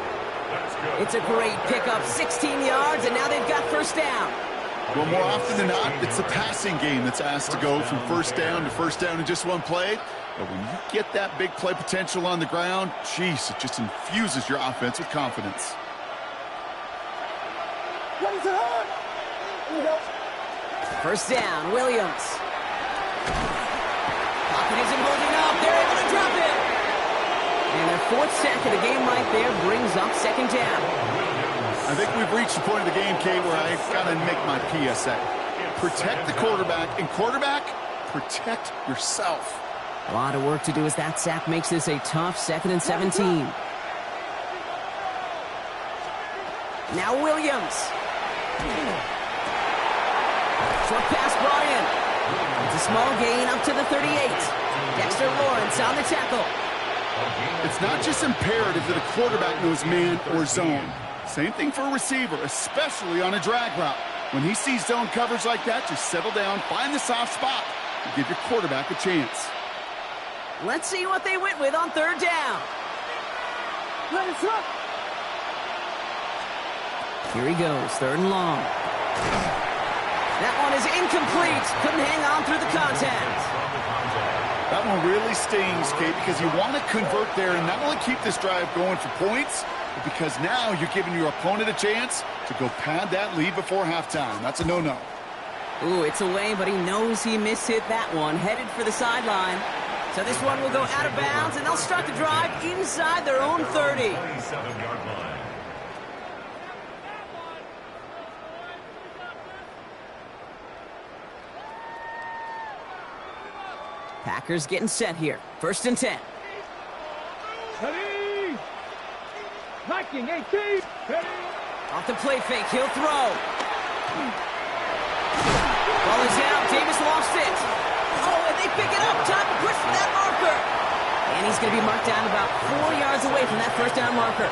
Speaker 1: It's a great pickup, 16 yards, and now they've got first down.
Speaker 4: Well, more often than not, it's the passing game that's asked to go from first down to first down in just one play. But when you get that big play potential on the ground, geez, it just infuses your offense with confidence.
Speaker 3: What is it?
Speaker 1: First down, Williams. Pocket isn't holding up. They're able to drop it. And their 4th sack of the game right there brings up second down.
Speaker 4: I think we've reached the point of the game, Kate, where I've got to make my PSA. Protect the quarterback, and quarterback, protect yourself.
Speaker 1: A lot of work to do as that sack makes this a tough 2nd and 17. Now Williams. Short pass, Bryan. It's a small gain up to the 38. Dexter Lawrence on the tackle.
Speaker 4: It's not just imperative that a quarterback knows man or zone. Same thing for a receiver, especially on a drag route. When he sees zone coverage like that, just settle down, find the soft spot, and give your quarterback a chance.
Speaker 1: Let's see what they went with on third down.
Speaker 3: What is up?
Speaker 1: Here he goes, 3rd and long. That one is incomplete. Couldn't hang on through the contact.
Speaker 4: That one really stings, Kate, because you want to convert there and not only keep this drive going for points, but because now you're giving your opponent a chance to go pad that lead before halftime. That's a no-no.
Speaker 1: Ooh, it's away, but he knows he mishit that one. Headed for the sideline. So this one will go out of bounds, and they'll start the drive inside their own 30.
Speaker 2: 27-yard line.
Speaker 1: Packers getting set here. 1st and 10.
Speaker 3: Ready? Knocking 18. Ready?
Speaker 1: Off the play fake, he'll throw. Ball is out, Davis lost it. Oh, and they pick it up. Time to push for that marker. And he's going to be marked down about 4 yards away from that first down marker.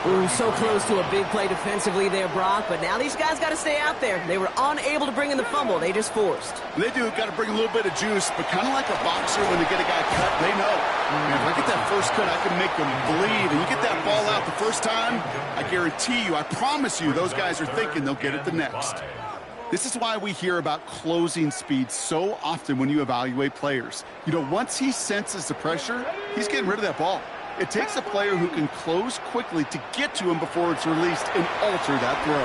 Speaker 1: Ooh, so close to a big play defensively there, Brock, but now these guys got to stay out there. They were unable to bring in the fumble. They just forced.
Speaker 4: They do got to bring a little bit of juice, but kind of like a boxer when they get a guy cut, they know. Man, if I get that first cut, I can make them bleed. And you get that ball out the first time, I guarantee you, I promise you, those guys are thinking they'll get it the next. This is why we hear about closing speed so often when you evaluate players. You know, once he senses the pressure, he's getting rid of that ball. It takes a player who can close quickly to get to him before it's released and alter that throw.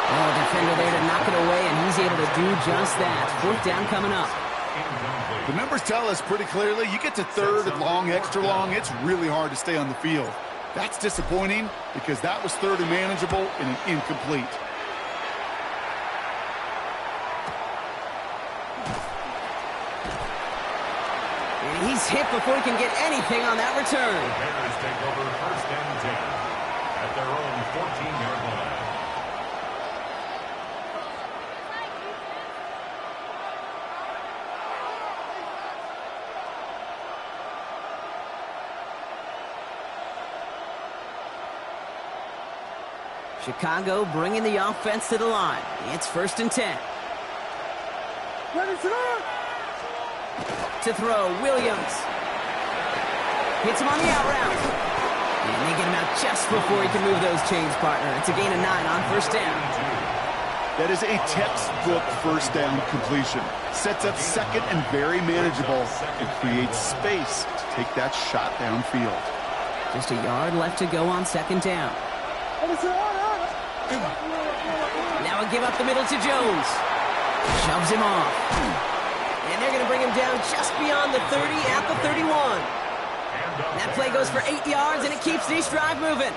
Speaker 1: Oh, defender there to knock it away, and he's able to do just that. 4th down coming up.
Speaker 4: The numbers tell us pretty clearly, you get to 3rd and long, extra long, it's really hard to stay on the field. That's disappointing because that was 3rd and manageable and an incomplete.
Speaker 1: He's hit before he can get anything on that return.
Speaker 2: The Bears take over 1st and 10 at their own 14-yard line.
Speaker 1: Chicago bringing the offense to the line. It's 1st and 10. To throw, Williams. Hits him on the out route. And they get him out just before he can move those chains, partner. It's a gain of 9 on 1st down.
Speaker 4: That is a textbook 1st down completion. Sets up 2nd and very manageable. It creates space to take that shot downfield.
Speaker 1: Just a yard left to go on 2nd down. Now a give up the middle to Jones. Shoves him off. And they're going to bring him down just beyond the 30 at the 31. That play goes for 8 yards, and it keeps this drive moving.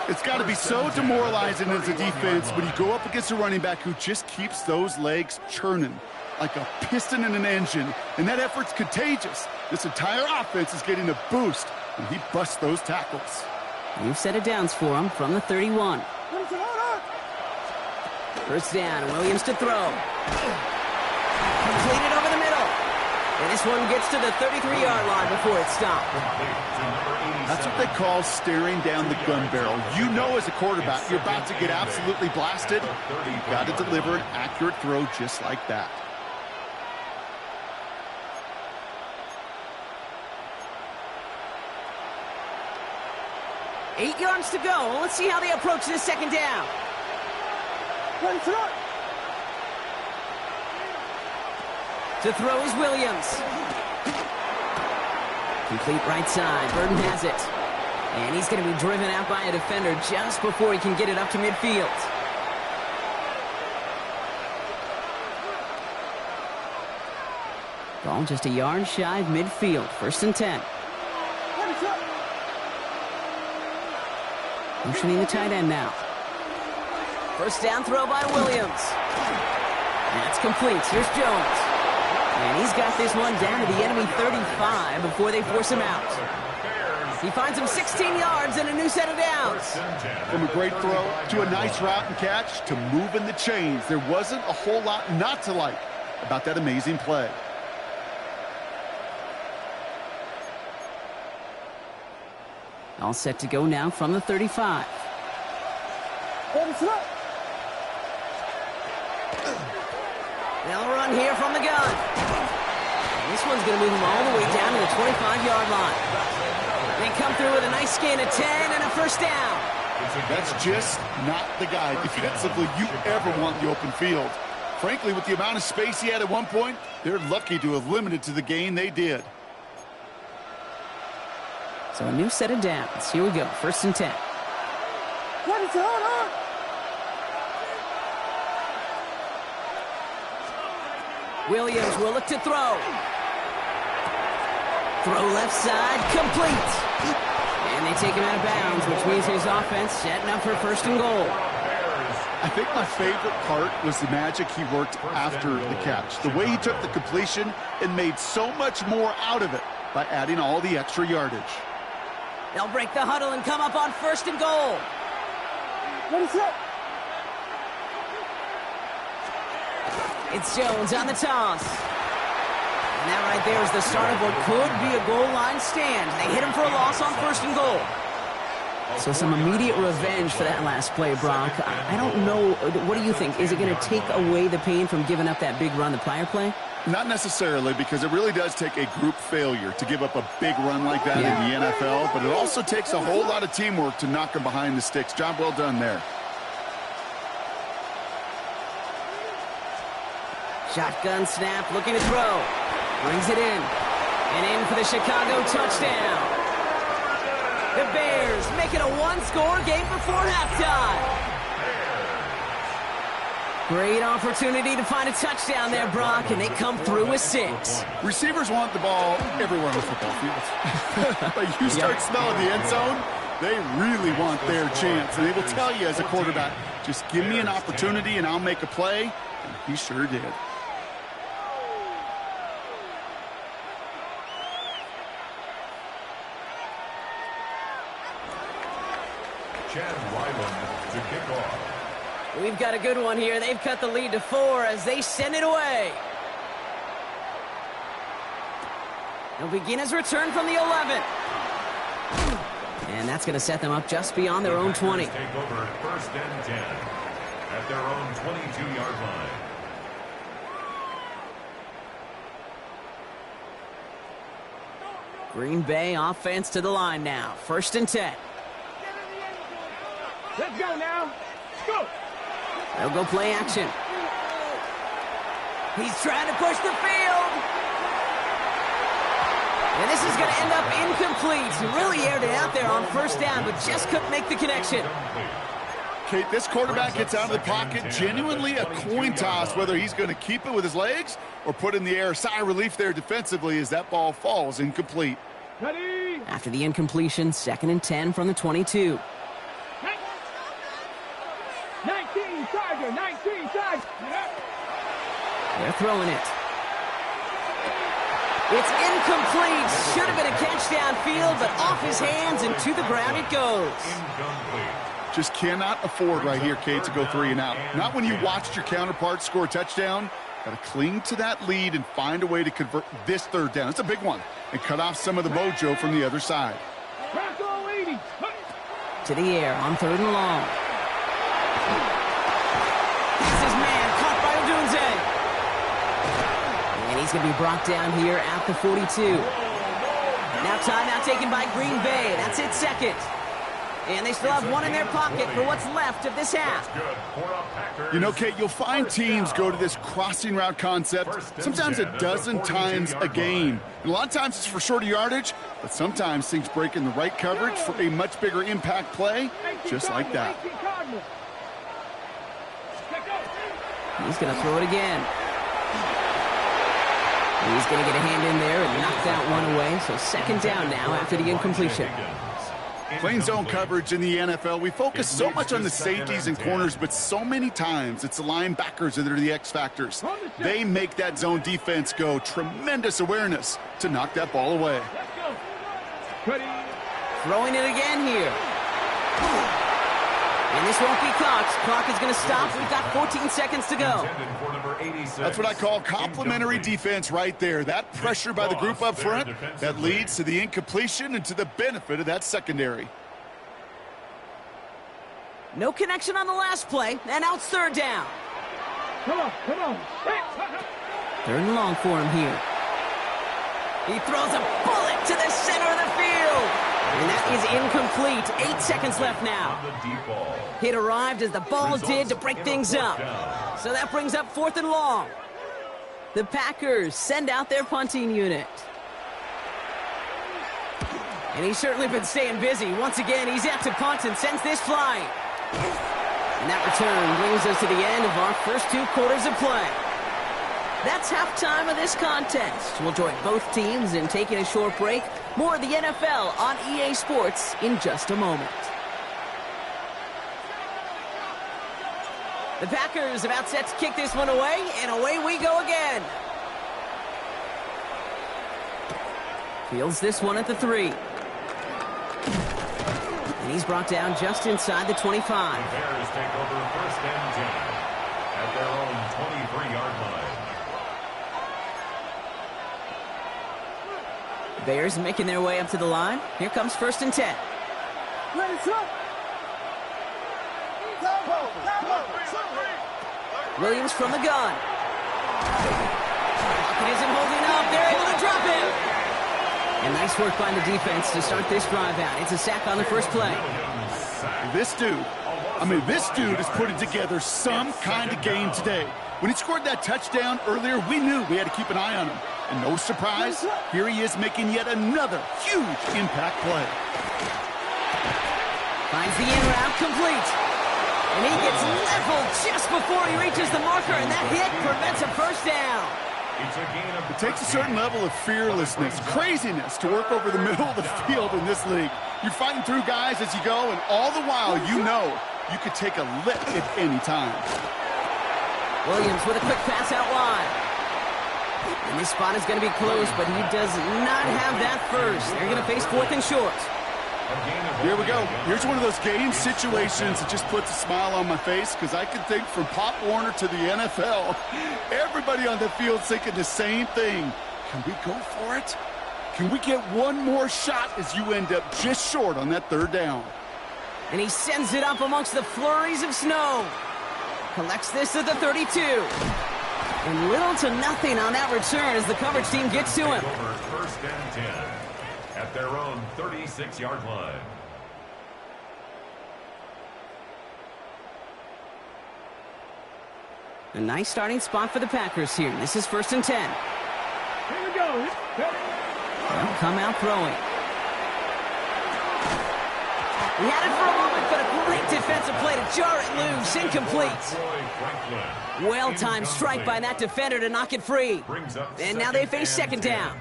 Speaker 4: It's got to be so demoralizing as a defense when you go up against a running back who just keeps those legs churning like a piston in an engine, and that effort's contagious. This entire offense is getting a boost when he busts those tackles.
Speaker 1: New set of downs for him from the 31. 1st down, Williams to throw. Completed over the middle. And this one gets to the 33-yard line before it's stopped.
Speaker 4: That's what they call staring down the gun barrel. You know as a quarterback you're about to get absolutely blasted. You've got to deliver an accurate throw just like that.
Speaker 1: Eight yards to go. Let's see how they approach this 2nd down. To throw is Williams. Complete right side. Burton has it. And he's going to be driven out by a defender just before he can get it up to midfield. Ball just a yard shy of midfield. 1st and 10. Motioning the tight end now. 1st down throw by Williams. That's complete. Here's Jones. And he's got this one down to the enemy 35 before they force him out. He finds him 16 yards and a new set of downs.
Speaker 4: From a great throw to a nice route and catch to moving the chains, there wasn't a whole lot not to like about that amazing play.
Speaker 1: All set to go now from the 35. They'll run here from the gun. And this one's going to move them all the way down to the 25-yard line. They come through with a nice gain of 10 and a 1st down.
Speaker 4: That's just not the guy defensively you ever want in the open field. Frankly, with the amount of space he had at one point, they're lucky to have limited to the gain they did.
Speaker 1: So a new set of downs. Here we go. 1st and 10. Williams will look to throw. Throw left side, complete. And they take him out of bounds, which means his offense setting up for 1st and goal.
Speaker 4: I think my favorite part was the magic he worked after the catch. The way he took the completion and made so much more out of it by adding all the extra yardage.
Speaker 1: They'll break the huddle and come up on 1st and goal. It's Jones on the toss. And that right there is the start of what could be a goal line stand. They hit him for a loss on 1st and goal. So some immediate revenge for that last play, Brock. I don't know. What do you think? Is it going to take away the pain from giving up that big run the prior play?
Speaker 4: Not necessarily, because it really does take a group failure to give up a big run like that in the NFL, but it also takes a whole lot of teamwork to knock them behind the sticks. Job well done there.
Speaker 1: Shotgun snap, looking to throw. Brings it in. And in for the Chicago touchdown. The Bears make it a one-score game before halftime. Great opportunity to find a touchdown there, Brock, and they come through with 6.
Speaker 4: Receivers want the ball everywhere on the football field. But you start smelling the end zone, they really want their chance. And they will tell you as a quarterback, just give me an opportunity and I'll make a play. And he sure did.
Speaker 2: Chad Ryland to kick off.
Speaker 1: We've got a good one here. They've cut the lead to 4 as they send it away. He'll begin his return from the 11. And that's going to set them up just beyond their own 20.
Speaker 2: Take over at 1st and 10 at their own 22-yard line.
Speaker 1: Green Bay offense to the line now. 1st and 10.
Speaker 3: Let's go now. Go.
Speaker 1: They'll go play action. He's trying to push the field. And this is going to end up incomplete. He really aired it out there on 1st down, but just couldn't make the connection.
Speaker 4: Kate, this quarterback gets out of the pocket, genuinely a coin toss, whether he's going to keep it with his legs or put in the air. Sigh of relief there defensively as that ball falls incomplete.
Speaker 3: Ready.
Speaker 1: After the incompletion, 2nd and 10 from the 22.
Speaker 3: 19 Tiger, 19 Tiger.
Speaker 1: They're throwing it. It's incomplete. Should have been a catch downfield, but off his hands and to the ground it goes.
Speaker 4: Just cannot afford right here, Kate, to go 3 and out. Not when you watched your counterpart score a touchdown. Got to cling to that lead and find a way to convert this 3rd down. It's a big one. And cut off some of the mojo from the other side.
Speaker 1: To the air on 3rd and long. This is man caught by Odunze. And he's going to be brought down here at the 42. Now timeout taken by Green Bay. That's it, 2nd. And they still have 1 in their pocket for what's left of this half.
Speaker 4: You know, Kate, you'll find teams go to this crossing route concept sometimes a dozen times a game. And a lot of times it's for shorter yardage, but sometimes things break in the right coverage for a much bigger impact play, just like that.
Speaker 1: He's going to throw it again. He's going to get a hand in there and knock that one away. So 2nd down now after the incompletion.
Speaker 4: Playing zone coverage in the NFL, we focus so much on the safeties and corners, but so many times it's the linebackers that are the X factors. They make that zone defense go. Tremendous awareness to knock that ball away.
Speaker 1: Throwing it again here. And this won't be caught. Clock is going to stop. We've got 14 seconds to go.
Speaker 4: That's what I call complimentary defense right there. That pressure by the group up front, that leads to the incompletion and to the benefit of that secondary.
Speaker 1: No connection on the last play, and now it's 3rd down.
Speaker 3: Come on, come on.
Speaker 1: 3rd and long for him here. He throws a bullet to the center of the field. And that is incomplete. 8 seconds left now. It arrived as the ball did to break things up. So that brings up 4th and long. The Packers send out their punting unit. And he's certainly been staying busy. Once again, he's out to punt and sends this flying. And that return brings us to the end of our first 2 quarters of play. That's halftime of this contest. We'll join both teams in taking a short break. More of the NFL on EA Sports in just a moment. The Packers about set to kick this one away, and away we go again. Fields this one at the 3. And he's brought down just inside the 25.
Speaker 2: The Bears take over 1st and 10 at their own 23-yard line.
Speaker 1: Bears making their way up to the line. Here comes 1st and 10. Williams from the gun. It isn't holding up. They're able to drop him. And nice work by the defense to start this drive out. It's a sack on the first play.
Speaker 4: This dude is putting together some kind of game today. When he scored that touchdown earlier, we knew we had to keep an eye on him. And no surprise, here he is making yet another huge impact play.
Speaker 1: Finds the in route complete. And he gets leveled just before he reaches the marker, and that hit prevents a first down.
Speaker 4: It takes a certain level of fearlessness, craziness to work over the middle of the field in this league. You're fighting through guys as you go, and all the while you know you could take a lick at any time.
Speaker 1: Williams with a quick pass out wide. And this spot is going to be close, but he does not have that first. They're going to face 4th and short.
Speaker 4: Here we go. Here's one of those game situations that just puts a smile on my face because I can think from Pop Warner to the NFL, everybody on the field thinking the same thing. Can we go for it? Can we get one more shot as you end up just short on that third down?
Speaker 1: And he sends it up amongst the flurries of snow. Collects this at the 32. And little to nothing on that return as the coverage team gets to him.
Speaker 2: Over first and 10 at their own 36-yard line.
Speaker 1: A nice starting spot for the Packers here. This is first and 10.
Speaker 3: Here we go.
Speaker 1: They'll come out throwing. He had it for a moment, but a great defensive play to jar it loose. Incomplete. Well-timed strike by that defender to knock it free. And now they face second down.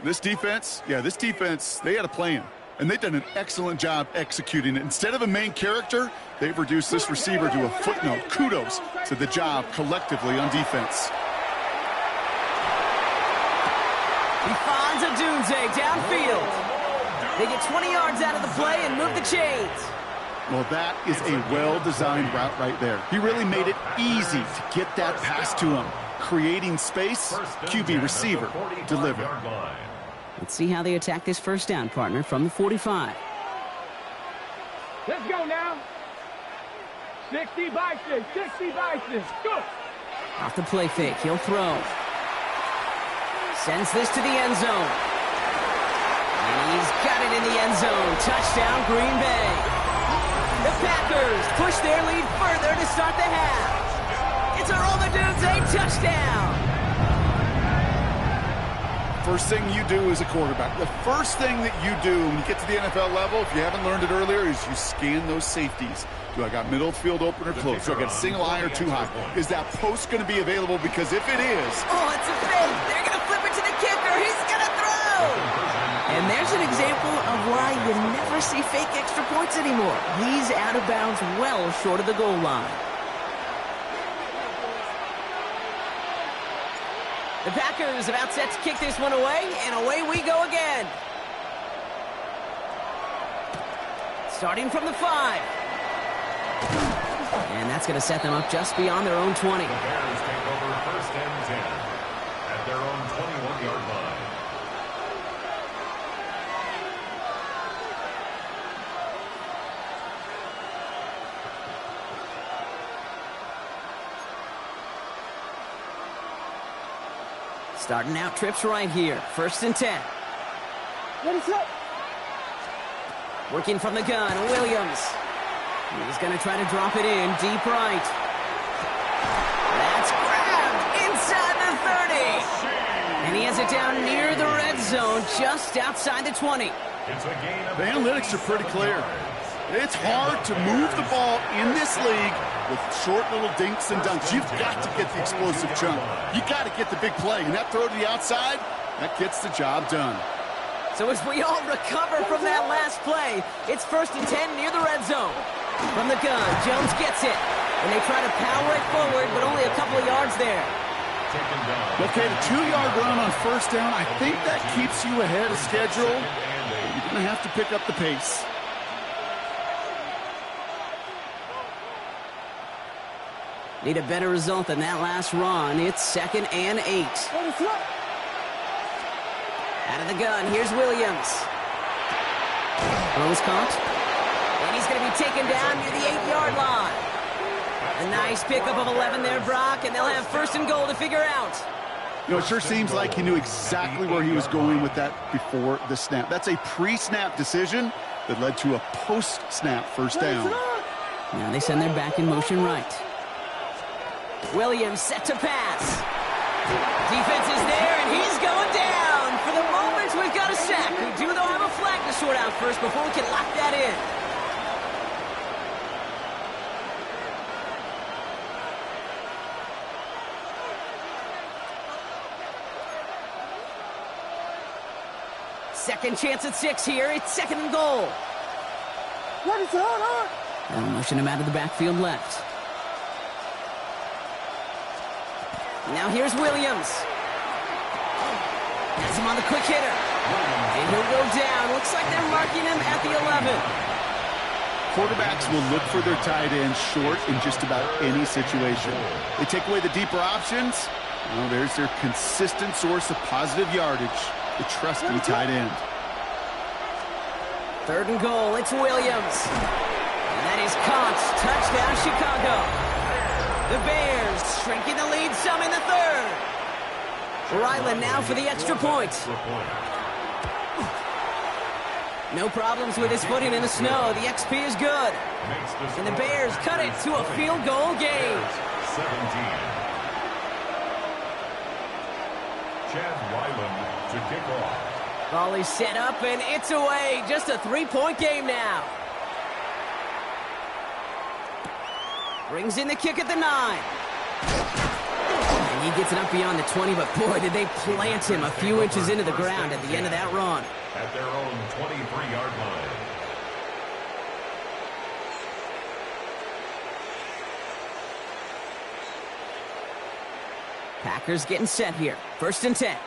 Speaker 4: This defense, they had a plan. And they've done an excellent job executing it. Instead of a main character, they've reduced this receiver to a footnote. Kudos to the job collectively on defense.
Speaker 1: He finds a Dunze downfield. They get 20 yards out of the play and move the chains.
Speaker 4: Well, that is a well-designed route right there. He really made it easy to get that pass to him. Creating space, QB receiver delivered.
Speaker 1: Let's see how they attack this first down, partner, from the 45.
Speaker 3: Let's go now. 60 by 6, 60 by 6. Go.
Speaker 1: Off the play fake, he'll throw. Sends this to the end zone. And he's got it in the end zone. Touchdown, Green Bay. The Packers push their lead further to start the half. It's a Roll the Dunze touchdown.
Speaker 4: First thing you do as a quarterback, the first thing that you do when you get to the NFL level, if you haven't learned it earlier, is you scan those safeties. Do I got middle field open or close? Do I got a single high or two high? Is that post going to be available? Because if it is...
Speaker 1: Oh, it's a fake. They're going to flip it to the kicker. He's going to throw. And there's an example of why you never see fake extra points anymore. He's out of bounds well short of the goal line. The Packers about set to kick this one away, and away we go again. Starting from the 5. And that's going to set them up just beyond their own 20.
Speaker 2: The Bears take over first and 10 at their own 21-yard line.
Speaker 1: Starting out trips right here. First and 10.
Speaker 3: What is up?
Speaker 1: Working from the gun, Williams. He's going to try to drop it in deep right. That's grabbed inside the 30. And he has it down near the red zone, just outside the 20.
Speaker 4: The analytics are pretty clear. It's hard to move the ball in this league with short little dinks and dunks. You've got to get the explosive chunk. You got to get the big play. And that throw to the outside, that gets the job done.
Speaker 1: So as we all recover from that last play, it's first and 10 near the red zone. From the gun, Jones gets it. And they try to power it forward, but only a couple of yards there.
Speaker 4: Okay, the 2-yard run on first down, I think that keeps you ahead of schedule. You're going to have to pick up the pace.
Speaker 1: Need a better result than that last run. It's second and 8. Out of the gun, here's Williams. Throw is caught. And he's going to be taken down near the 8-yard line. A nice pickup of 11 there, Brock, and they'll have first and goal to figure out.
Speaker 4: You know, it sure seems like he knew exactly where he was going with that before the snap. That's a pre-snap decision that led to a post-snap first down.
Speaker 1: Now they send their back in motion right. Williams set to pass. Defense is there, and he's going down. For the moment, we've got a sack. We do, though, have a flag to sort out first before we can lock that in. Second chance at 6 here. It's second and goal.
Speaker 3: What is going on?
Speaker 1: They'll motion him out of the backfield left. Now here's Williams. Has him on the quick hitter. And he'll go down. Looks like they're marking him at the 11.
Speaker 4: Quarterbacks will look for their tight end short in just about any situation. They take away the deeper options. Well, there's their consistent source of positive yardage, the trusty tight end.
Speaker 1: 3rd and goal. It's Williams. And that is caught. Touchdown, Chicago. The Bears shrinking the lead some in the 3rd. Ryland now for the extra point. No problems with his footing in the snow. The XP is good. And the Bears cut it to a field goal game.
Speaker 2: 17. Chad Ryland to kick off.
Speaker 1: Ball is set up, and it's away. Just a 3-point game now. Brings in the kick at the 9. And he gets it up beyond the 20, but boy, did they plant him a few inches into the ground at the end of that run.
Speaker 2: At their own 23-yard line.
Speaker 1: Packers getting set here. 1st and 10.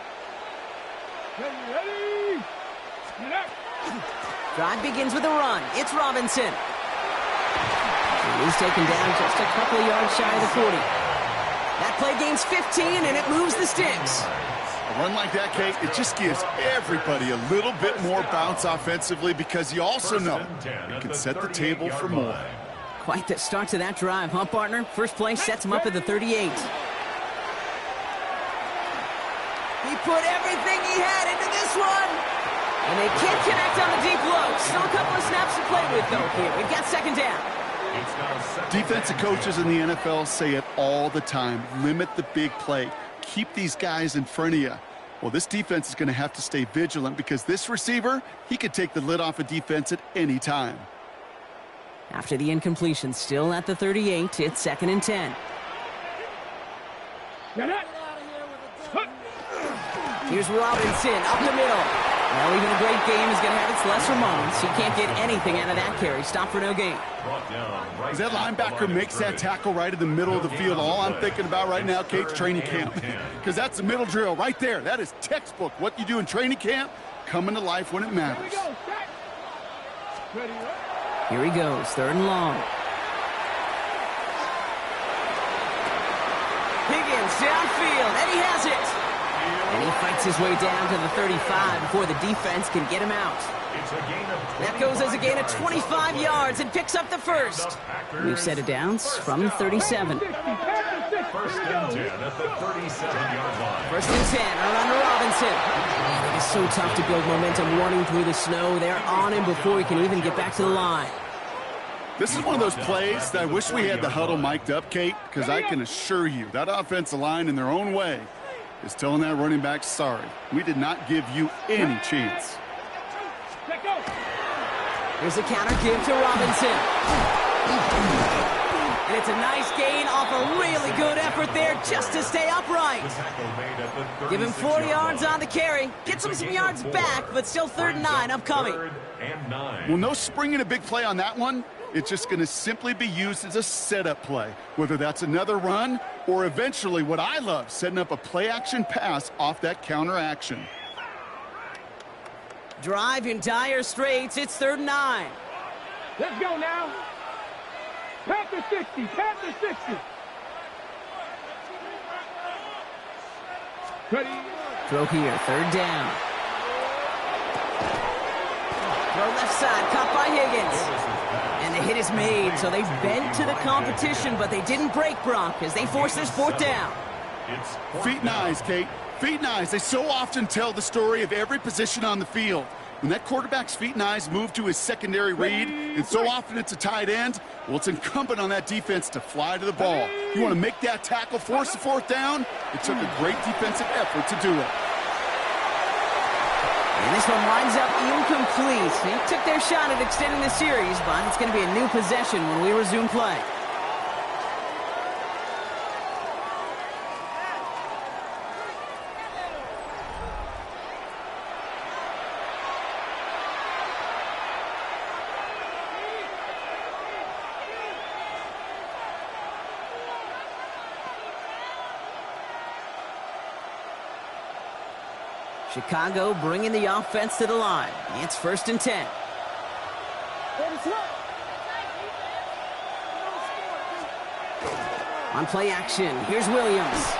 Speaker 3: Ready? Get up.
Speaker 1: Drive begins with a run. It's Robinson. He is taken down just a couple of yards shy of the 40. That play gains 15, and it moves the sticks.
Speaker 4: A run like that, Kate, it just gives everybody a little bit more bounce offensively because you also know it can set the table for more.
Speaker 1: Quite the start to that drive, huh, partner? First play sets him up at the 38. He put everything he had into this one. And they can't connect on the deep low. Still a couple of snaps to play with, though, here. We've got 2nd down.
Speaker 4: Defensive coaches in the NFL say it all the time. Limit the big play. Keep these guys in front of you. Well, this defense is going to have to stay vigilant because this receiver, he could take the lid off a defense at any time.
Speaker 1: After the incompletion, still at the 38, it's 2nd and 10.
Speaker 3: Get up.
Speaker 1: Here's Robinson up the middle. Well, even a great game is going to have its lesser moments. He can't get anything out of that carry. Stop for no gain.
Speaker 4: As that linebacker makes that tackle right in the middle of the field, all I'm thinking about right now, Kate's training camp. Because that's the middle drill right there. That is textbook. What you do in training camp, coming to life when it matters.
Speaker 1: Here he goes, 3rd and long. Higgins downfield, and he has it. And he fights his way down to the 35 before the defense can get him out. That goes as a gain of 25 yards and picks up the 1st. New set of downs from the 37.
Speaker 2: 1st and 10 at the 37-yard line.
Speaker 1: 1st and 10, around to Robinson. Man, it is so tough to build momentum running through the snow. They're on him before he can even get back to the line.
Speaker 4: This is one of those plays that I wish we had the huddle mic'd up, Kate, because I can assure you that offensive line in their own way is telling that running back, sorry, we did not give you any chance.
Speaker 1: Here's a counter give to Robinson. And it's a nice gain off a really good effort there just to stay upright. Give him 4 yards on the carry. Gets him some yards back, but still 3rd and 9 upcoming.
Speaker 4: Well, no springing a big play on that one. It's just going to simply be used as a setup play, whether that's another run or eventually what I love, setting up a play-action pass off that counter action.
Speaker 1: Drive in dire straits. It's 3rd and 9.
Speaker 3: Let's go now. Panther 60. Panther 60. Ready.
Speaker 1: Throw here. 3rd down. Throw left side. Caught by Higgins. And the hit is made, so they bent to the competition, but they didn't break Brock as they force this 4th down.
Speaker 4: Feet and eyes, Kate. Feet and eyes. They so often tell the story of every position on the field. When that quarterback's feet and eyes move to his secondary read, and so often it's a tight end, well, it's incumbent on that defense to fly to the ball. You want to make that tackle, force the 4th down? It took a great defensive effort to do it.
Speaker 1: And this one winds up incomplete. They took their shot at extending the series, but it's going to be a new possession when we resume play. Chicago bringing the offense to the line. It's 1st and 10. On play action, here's Williams.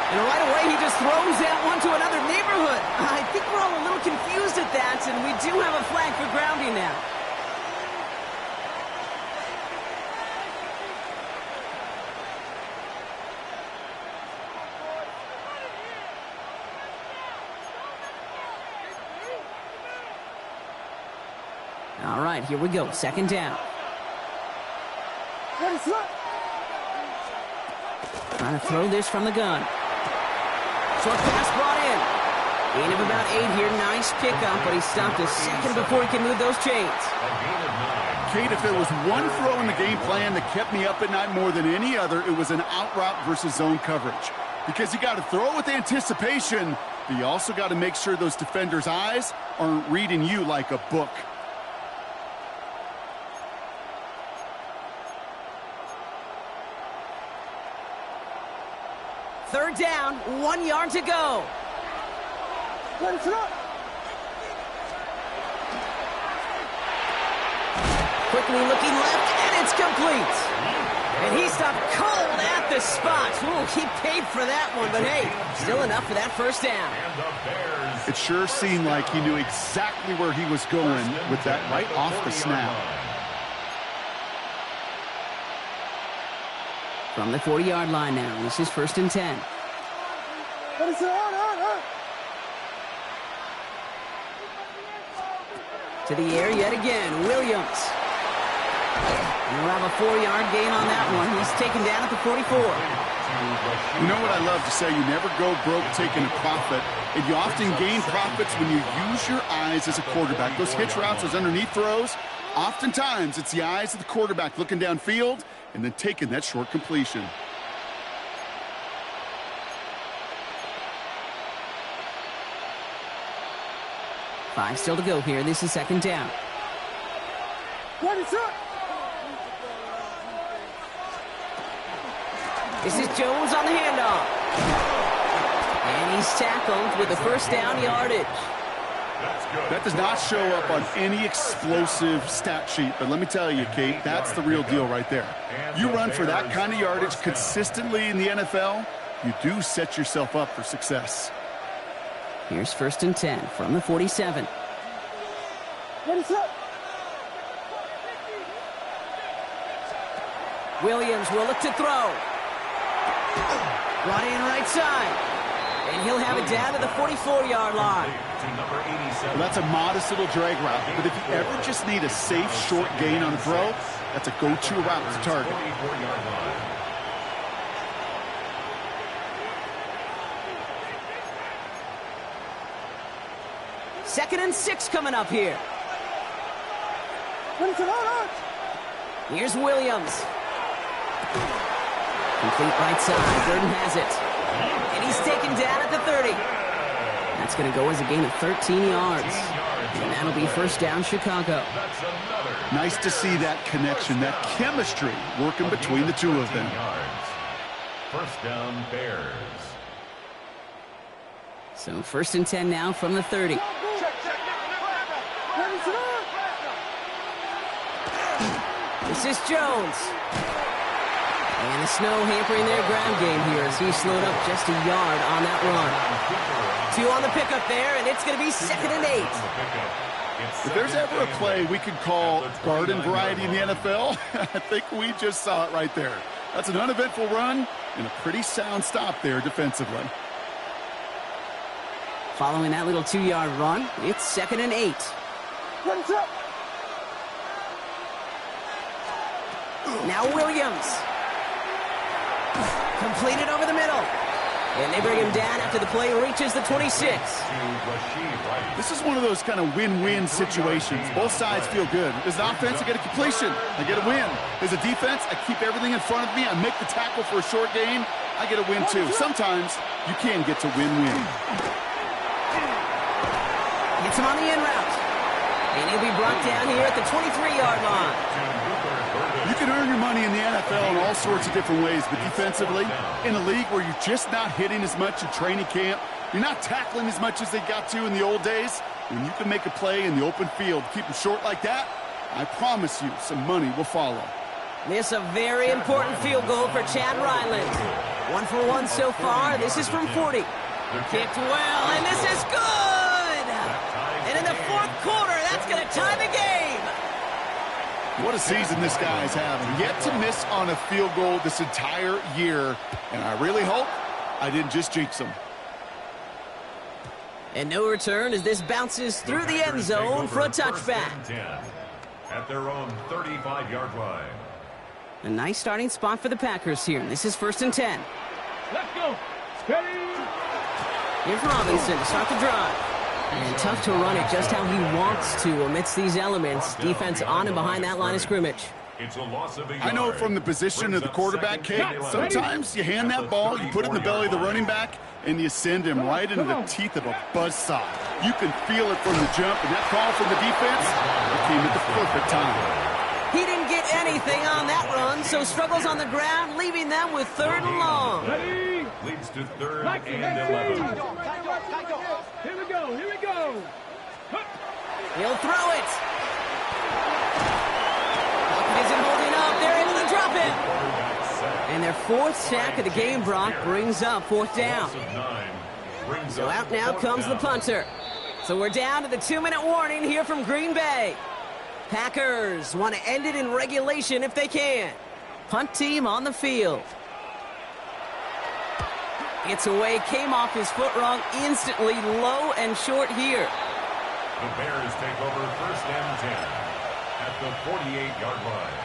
Speaker 1: And right away, he just throws that one to another neighborhood. I think we're all a little confused at that, and we do have a flag for grounding now. All right, here we go. 2nd down. Trying to throw this from the gun. Short pass brought in. Gain of about 8 here. Nice pickup, but he stopped a second before he can move those chains.
Speaker 4: Kate, if there was one throw in the game plan that kept me up at night more than any other, it was an out route versus zone coverage. Because you got to throw with anticipation, but you also got to make sure those defenders' eyes aren't reading you like a book.
Speaker 1: Third down, 1 yard to go. Quickly looking left, and it's complete. And he stopped cold at the spot. Ooh, he paid for that one, but hey, still enough for that 1st down.
Speaker 4: It sure seemed like he knew exactly where he was going with that right off the snap.
Speaker 1: From the 40-yard line now, this is 1st and 10. To the air yet again, Williams. And we'll have a 4-yard gain on that one. He's taken down at the 44.
Speaker 4: You know what I love to say? You never go broke taking a profit. And you often gain profits when you use your eyes as a quarterback. Those hitch routes, those underneath throws, oftentimes it's the eyes of the quarterback looking downfield and then taking that short completion.
Speaker 1: Five still to go here. This is 2nd down. This is Jones on the handoff. And he's tackled with the 1st down yardage.
Speaker 4: That does not show up on any explosive stat sheet, but let me tell you, Kate, that's the real deal right there. You run for that kind of yardage consistently in the NFL, you do set yourself up for success.
Speaker 1: Here's 1st and 10 from the 47. Williams will look to throw. Brought in right side. And he'll have it down to the 44-yard line.
Speaker 4: Well, that's a modest little drag route, but if you ever just need a safe, short gain on a throw, that's a go-to route to target.
Speaker 1: Second and 6 coming up here. Here's Williams. Complete right side. Burden has it. And he's taken down at the 30. That's going to go as a gain of 13 yards. And that'll be 1st down, Chicago.
Speaker 4: Nice to see that connection, that chemistry working between the two of them.
Speaker 2: 1st down, Bears.
Speaker 1: So 1st and 10 now from the 30. This is Jones. And the snow hampering their ground game here as he slowed up just a yard on that run. 2 on the pickup there, and it's going to be 2nd and 8.
Speaker 4: If there's ever a play we could call garden variety in the NFL, I think we just saw it right there. That's an uneventful run and a pretty sound stop there defensively.
Speaker 1: Following that little 2-yard run, it's 2nd and 8. Now Williams. Completed over the middle. And they bring him down after the play reaches the 26.
Speaker 4: This is one of those kind of win-win situations. Both sides feel good. As an offense, I get a completion. I get a win. As a defense, I keep everything in front of me. I make the tackle for a short gain. I get a win, too. Sometimes you can get to win-win.
Speaker 1: Gets him on the in route. And he'll be brought down here at the 23-yard line.
Speaker 4: You can earn your money in the NFL in all all sorts of different ways, but defensively, in a league where you're just not hitting as much in training camp, you're not tackling as much as they got to in the old days, when you can make a play in the open field, keep them short like that, I promise you some money will follow.
Speaker 1: This a very important field goal for Chad Ryland. 1 for 1 so far. This is from 40. Kicked well, and this is good! And in the fourth quarter, that's going to tie the game.
Speaker 4: What a season this guy's having. Yet to miss on a field goal this entire year. And I really hope I didn't just jinx him.
Speaker 1: And no return as this bounces through the end zone for a touchback.
Speaker 2: At their own 35-yard line.
Speaker 1: A nice starting spot for the Packers here. This is 1st and 10.
Speaker 3: Let's go. Ready.
Speaker 1: Here's Robinson to start the drive. And tough to run it just how he wants to amidst these elements. Defense on and behind that line of scrimmage.
Speaker 2: It's a loss of a yard.
Speaker 4: I know from the position of the quarterback, Kate, sometimes you hand that ball, you put it in the belly of the running back, and you send him right into the teeth of a buzzsaw. You can feel it from the jump, and that call from the defense, it came at the perfect time.
Speaker 1: He didn't get anything on that run, so struggles on the ground, leaving them with 3rd and long.
Speaker 3: Ready.
Speaker 2: Leads to 3rd and 11.
Speaker 3: Here we go. Here we go.
Speaker 1: He'll throw it. Pocket isn't holding up. They're able to drop it. And their 4th sack of the game, Brock, brings up 4th down. So out now comes the punter. So we're down to the 2-minute warning here from Green Bay. Packers want to end it in regulation if they can. Punt team on the field. It's away, came off his foot wrong, instantly low and short here.
Speaker 2: The Bears take over 1st and 10 at the 48-yard line.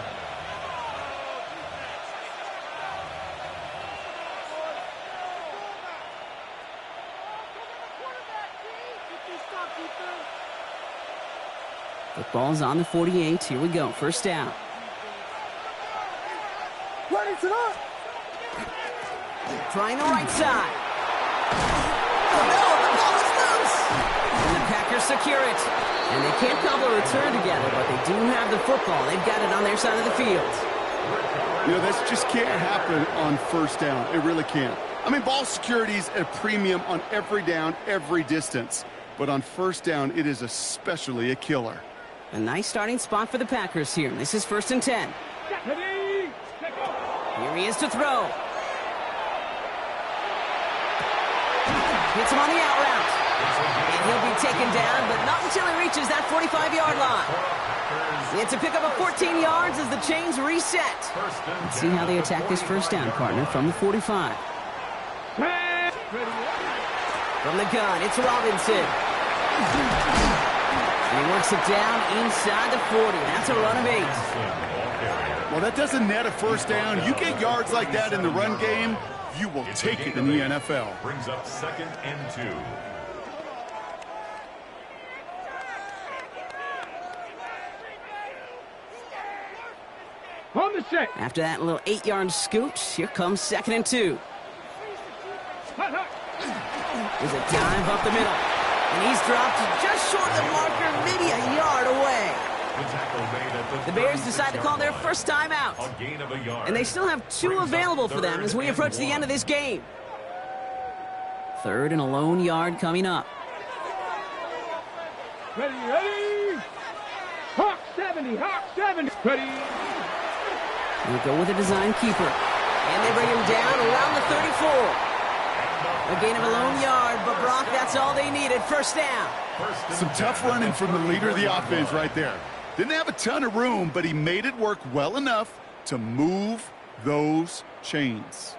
Speaker 1: Football's on the 48. Here we go. 1st down. Trying the right side. Oh, no, the ball is loose. And the Packers secure it. And they can't cobble a return together, but they do have the football. They've got it on their side of the field.
Speaker 4: You know, this just can't happen on 1st down. It really can't. I mean, ball security's at a premium on every down, every distance. But on 1st down, it is especially a killer.
Speaker 1: A nice starting spot for the Packers here. This is 1st and 10.
Speaker 3: Ready.
Speaker 1: Here he is to throw. Hits him on the out route. And he'll be taken down, but not until he reaches that 45-yard line. It's a pickup of 14 yards as the chains reset. Let's see how they attack this 1st down, partner, from the 45. From the gun, it's Robinson. And he works it down inside the 40. That's a run of 8.
Speaker 4: Well, that doesn't net a 1st down. You get yards like that in the run game, you will take it in the NFL.
Speaker 2: Brings up 2nd and 2.
Speaker 3: On the set.
Speaker 1: After that little 8-yard scoot, here comes 2nd and 2. There's a dive up the middle. And he's dropped just short of the marker, maybe a yard away. The Bears decide to call their 1st time out. And they still have 2 available for them as we approach the end of this game. 3rd and a lone yard coming up.
Speaker 3: Ready, ready. Hawk 70, Hawk 70. Ready.
Speaker 1: We'll go with a design keeper. And they bring him down around the 34. A gain of a lone yard, but Brock, that's all they needed. 1st down.
Speaker 4: Some tough running from the leader of the offense right there. Didn't have a ton of room, but he made it work well enough to move those chains.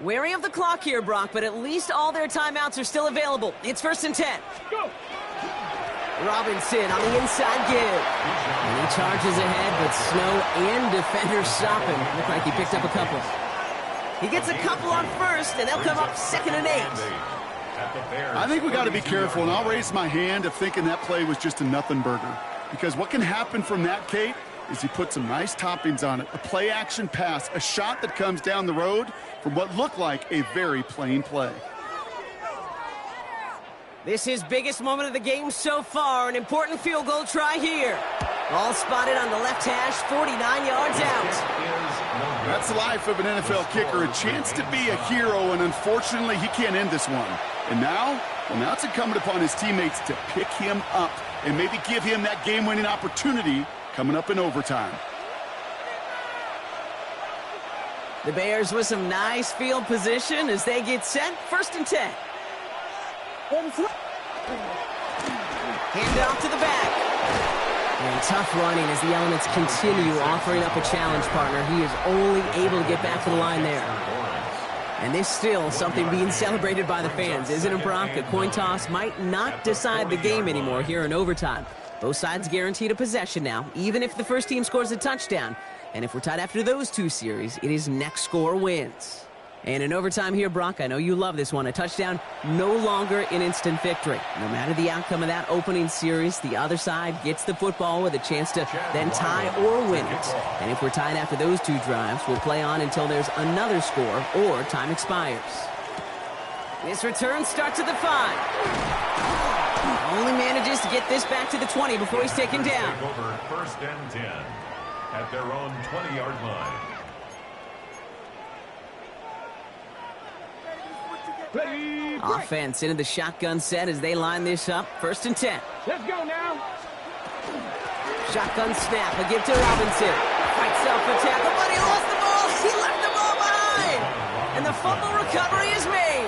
Speaker 1: Wary of the clock here, Brock, but at least all their timeouts are still available. It's 1st and 10.
Speaker 3: Go.
Speaker 1: Robinson on the inside give. And he charges ahead, but Snow and defenders stop him. Look like he picked up a couple. He gets a couple on 1st, and they'll come up 2nd and 8.
Speaker 4: I think we got to be careful, and I'll raise my hand of thinking that play was just a nothing burger. Because what can happen from that, Kate, is he put some nice toppings on it. A play-action pass, a shot that comes down the road from what looked like a very plain play.
Speaker 1: This is biggest moment of the game so far. An important field goal try here. Ball spotted on the left hash, 49 yards out.
Speaker 4: That's the life of an NFL kicker, a chance to be a hero, and unfortunately, he can't end this one. And now, well, now it's incumbent upon his teammates to pick him up and maybe give him that game-winning opportunity coming up in overtime.
Speaker 1: The Bears with some nice field position as they get set. 1st and 10. Hand off to the back. And tough running as the Elements continue offering up a challenge partner. He is only able to get back to the line there. And this still something being celebrated by the fans, isn't it, Brock? A coin toss might not decide the game anymore here in overtime. Both sides guaranteed a possession now, even if the first team scores a touchdown. And if we're tied after those two series, it is next score wins. And in overtime here, Brock, I know you love this one. A touchdown, no longer an instant victory. No matter the outcome of that opening series, the other side gets the football with a chance to then tie or win it. And if we're tied after those two drives, we'll play on until there's another score or time expires. This return starts at the 5. Only manages to get this back to the 20 before he's taken down.
Speaker 2: Over 1st and 10 at their own 20-yard line.
Speaker 1: Offense into the shotgun set as they line this up. 1st and 10.
Speaker 3: Let's go now.
Speaker 1: Shotgun snap. A give to Robinson. Fights up for tackle, but he lost the ball. He left the ball behind. And the fumble recovery is made.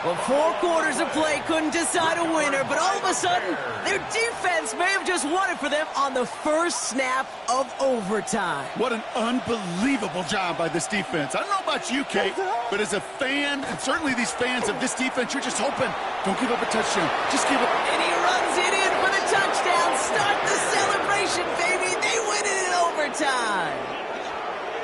Speaker 1: Well, 4 quarters of play couldn't decide a winner, but all of a sudden, their defense may have just won it for them on the first snap of overtime.
Speaker 4: What an unbelievable job by this defense. I don't know about you, Kate, but as a fan, and certainly these fans of this defense, you're just hoping, don't give up a touchdown. Just give it.
Speaker 1: And he runs it in for the touchdown. Start the celebration, baby. They win it in overtime.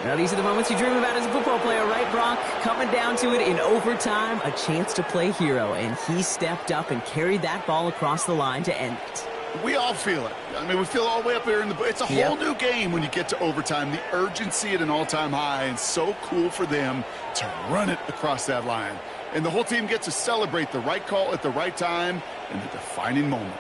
Speaker 1: Now, these are the moments you dream about as a football player, right, Brock? Coming down to it in overtime, a chance to play hero, and he stepped up and carried that ball across the line to end it.
Speaker 4: We all feel it. I mean, we feel all the way up there in the... It's a whole new game when you get to overtime. The urgency at an all-time high, and so cool for them to run it across that line. And the whole team gets to celebrate the right call at the right time in the defining moment.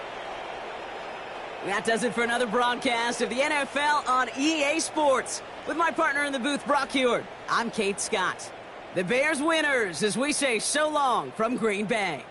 Speaker 1: That does it for another broadcast of the NFL on EA Sports. With my partner in the booth, Brock Heward, I'm Kate Scott. The Bears winners as we say so long from Green Bay.